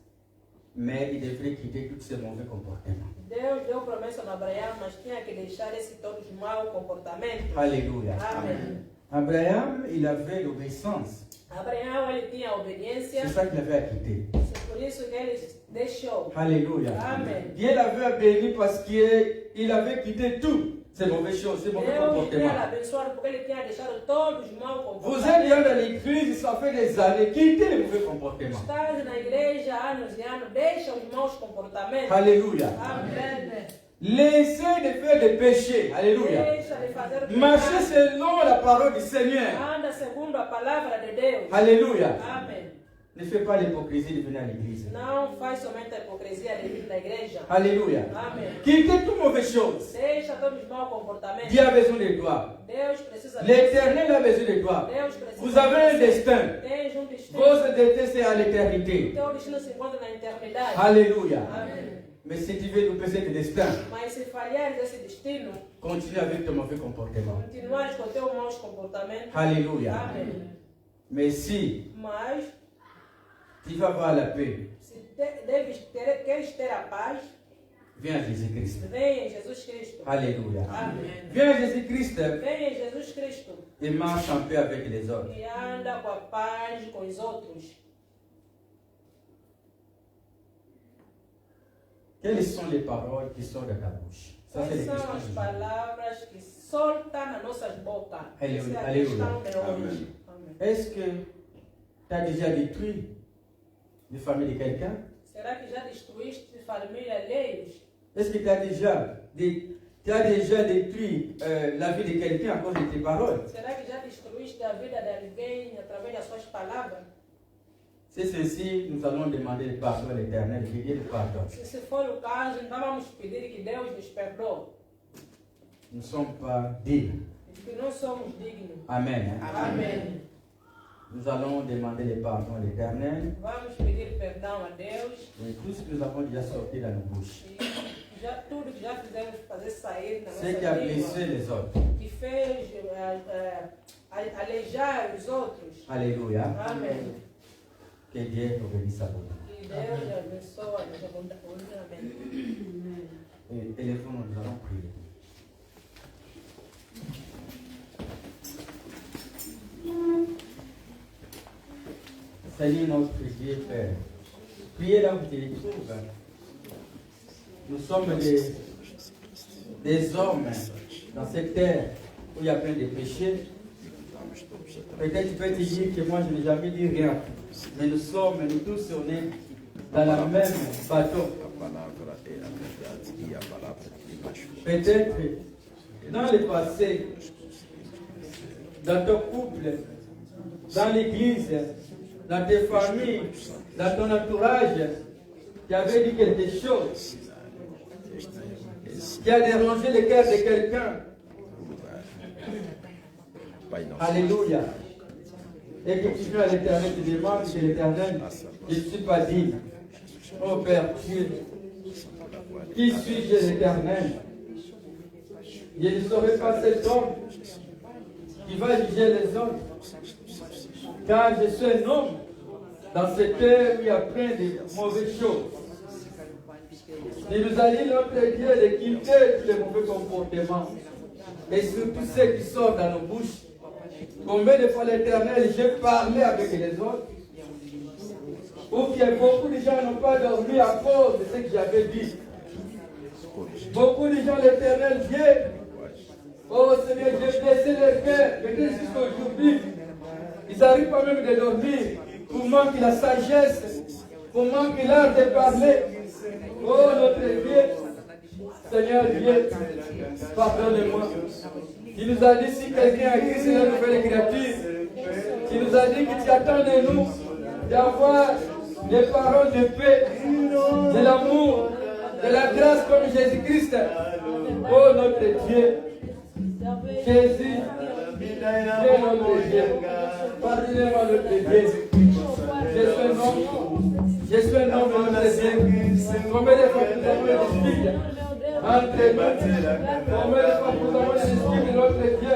[SPEAKER 6] mais il devrait quitter tous ces mauvais comportements.
[SPEAKER 2] Deus deu promessa a Abraão, mas tinha que deixar esse todos mau comportamento.
[SPEAKER 6] Alléluia.
[SPEAKER 2] Amém.
[SPEAKER 6] Abraham, il avait l'obéissance.
[SPEAKER 2] Abraão, ele tinha obediência.
[SPEAKER 6] C'est ça qu'il avait à quitter.
[SPEAKER 2] Por isso que ele deixou.
[SPEAKER 6] Alléluia.
[SPEAKER 2] Amen.
[SPEAKER 6] Dieu l'avait béni parce qu'il avait quitté tout ces mauvaises choses, ces mauvais
[SPEAKER 2] Deus tinha
[SPEAKER 6] comportements.
[SPEAKER 2] abençoado porque ele tinha deixado todos os maus
[SPEAKER 6] Vous êtes bien
[SPEAKER 2] comportamentos.
[SPEAKER 6] dans l'église, ça fait des années, quittez les mauvais comportements.
[SPEAKER 2] Estás na igreja há anos e anos, deixa os maus comportamentos.
[SPEAKER 6] Alléluia.
[SPEAKER 2] Amém.
[SPEAKER 6] Laissez de faire des péchés. Alléluia.
[SPEAKER 2] Deixa de fazer
[SPEAKER 6] Marchez
[SPEAKER 2] pecado.
[SPEAKER 6] selon la parole du Seigneur.
[SPEAKER 2] Anda segundo a palavra de Deus.
[SPEAKER 6] Alléluia.
[SPEAKER 2] Amém.
[SPEAKER 6] Ne fais pas l'hypocrisie de venir à l'église.
[SPEAKER 2] Não faz somente a hipocrisia de vir na igreja.
[SPEAKER 6] Alléluia.
[SPEAKER 2] Amém.
[SPEAKER 6] Quittez toutes mauvaises choses.
[SPEAKER 2] Deixa todos os maus comportamentos.
[SPEAKER 6] Dieu a besoin de toi.
[SPEAKER 2] Deus precisa de
[SPEAKER 6] L'Éternel a besoin de toi.
[SPEAKER 2] Deus precisa
[SPEAKER 6] Vous avez un
[SPEAKER 2] de você.
[SPEAKER 6] destin.
[SPEAKER 2] Tens um destino.
[SPEAKER 6] Votre destin, c'est à l'éternité.
[SPEAKER 2] Teu destino se encontra na eternidade.
[SPEAKER 6] Alléluia.
[SPEAKER 2] Amém.
[SPEAKER 6] Mais si tu veux louper cet destin,
[SPEAKER 2] Mas se falhares esse destino,
[SPEAKER 6] continue avec ton mauvais comportement.
[SPEAKER 2] continuares com teus maus comportamentos.
[SPEAKER 6] Alléluia.
[SPEAKER 2] Amém.
[SPEAKER 6] Mais si
[SPEAKER 2] Mas
[SPEAKER 6] tu vas avoir la paix,
[SPEAKER 2] se queres ter a paz,
[SPEAKER 6] viens à Jésus-Christ.
[SPEAKER 2] vem em Jesus Cristo.
[SPEAKER 6] Alléluia.
[SPEAKER 2] Amém.
[SPEAKER 6] Viens à Jésus-Christ
[SPEAKER 2] Vem em Jesus Cristo
[SPEAKER 6] et marche en paix avec les autres.
[SPEAKER 2] e anda com a paz com os outros.
[SPEAKER 6] Quelles sont les paroles qui sortent de ta bouche? Ça, c'est
[SPEAKER 2] Quais
[SPEAKER 6] les
[SPEAKER 2] são
[SPEAKER 6] questions
[SPEAKER 2] as
[SPEAKER 6] du jour.
[SPEAKER 2] palavras que soltam nas nossas bocas?
[SPEAKER 6] Aleluia,
[SPEAKER 2] Essa é a
[SPEAKER 6] aleluia.
[SPEAKER 2] questão de hoje.
[SPEAKER 1] Amém.
[SPEAKER 2] Amém.
[SPEAKER 6] Est-ce que tu as déjà détruit la famille de quelqu'un?
[SPEAKER 2] Será que já destruíste família alheios?
[SPEAKER 6] Est-ce que tu as déjà détruit la vie de quelqu'un à cause de tes paroles?
[SPEAKER 2] Será que já destruíste a vida de alguém através das suas palavras?
[SPEAKER 6] C'est ceci, nous allons demander le pardon à l'Éternel, prier le pardon.
[SPEAKER 2] Se for o caso, então vamos pedir que Deus nos perdoe,
[SPEAKER 6] Nous ne sommes pas dignes.
[SPEAKER 2] que não somos dignos.
[SPEAKER 6] Amen. Hein?
[SPEAKER 2] Amém.
[SPEAKER 6] Nous allons demander le pardon à l'Éternel.
[SPEAKER 2] Vamos pedir perdão a Deus
[SPEAKER 6] Et tout ce que nous avons déjà sorti dans nos bouches.
[SPEAKER 2] e já, tudo que já fizemos fazer sair da
[SPEAKER 6] Ce
[SPEAKER 2] nossa
[SPEAKER 6] qui a
[SPEAKER 2] língua,
[SPEAKER 6] blessé les autres.
[SPEAKER 2] que fez alejar os outros.
[SPEAKER 6] Alléluia.
[SPEAKER 2] Amém.
[SPEAKER 6] Que Dieu nous bénisse à vous.
[SPEAKER 2] Que Deus abençoe a nossa vida. Amém.
[SPEAKER 6] Et élevons-nous, nous allons prier. Seigneur notre Dieu, Père, priez là où tu les trouves. Nous sommes des hommes dans cette terre où il y a plein de péchés. Peut-être tu peux te dire que moi je n'ai jamais dit rien. Mais nous tous, on est dans la même bateau. Peut-être dans le passé, dans ton couple, dans l'église, dans tes familles, dans ton entourage, tu avais dit quelque chose qui a dérangé le cœur de quelqu'un. Alléluia. Et que tu viens à l'Éternel, tu demandes que l'Éternel, je ne suis pas digne. Oh Père Dieu, qui suis-je l'Éternel? Je ne serai pas cet homme qui va juger les hommes. Car je suis un homme dans cette terre où il y a plein de mauvaises choses. Il nous a dit notre Dieu de quitter tous les mauvais comportements. Et surtout ceux qui sortent dans nos bouches. Combien de fois l'Éternel, j'ai parlé avec les autres. Ou que beaucoup de gens n'ont pas dormi à cause de ce que j'avais dit. Beaucoup de gens, l'Éternel vient. Oh Seigneur, j'ai blessé leur cœur. Mais jusqu'à aujourd'hui, ils n'arrivent pas même de dormir. Pour manquer la sagesse. Pour manquer l'art de parler. Oh notre Dieu. Seigneur Dieu, pardonne-moi. Il nous a dit si quelqu'un a Christ, c'est la nouvelle créature. Il nous a dit que tu attends de nous d'avoir des paroles de paix, de l'amour, de la grâce comme Jésus-Christ. Oh notre Dieu, Jésus, Dieu notre Dieu, pardonnez-moi notre Dieu. Je suis un homme de notre Dieu. Combien de fois nous avons des disputes entre nous? Combien de fois nous avons des disputes de notre Dieu?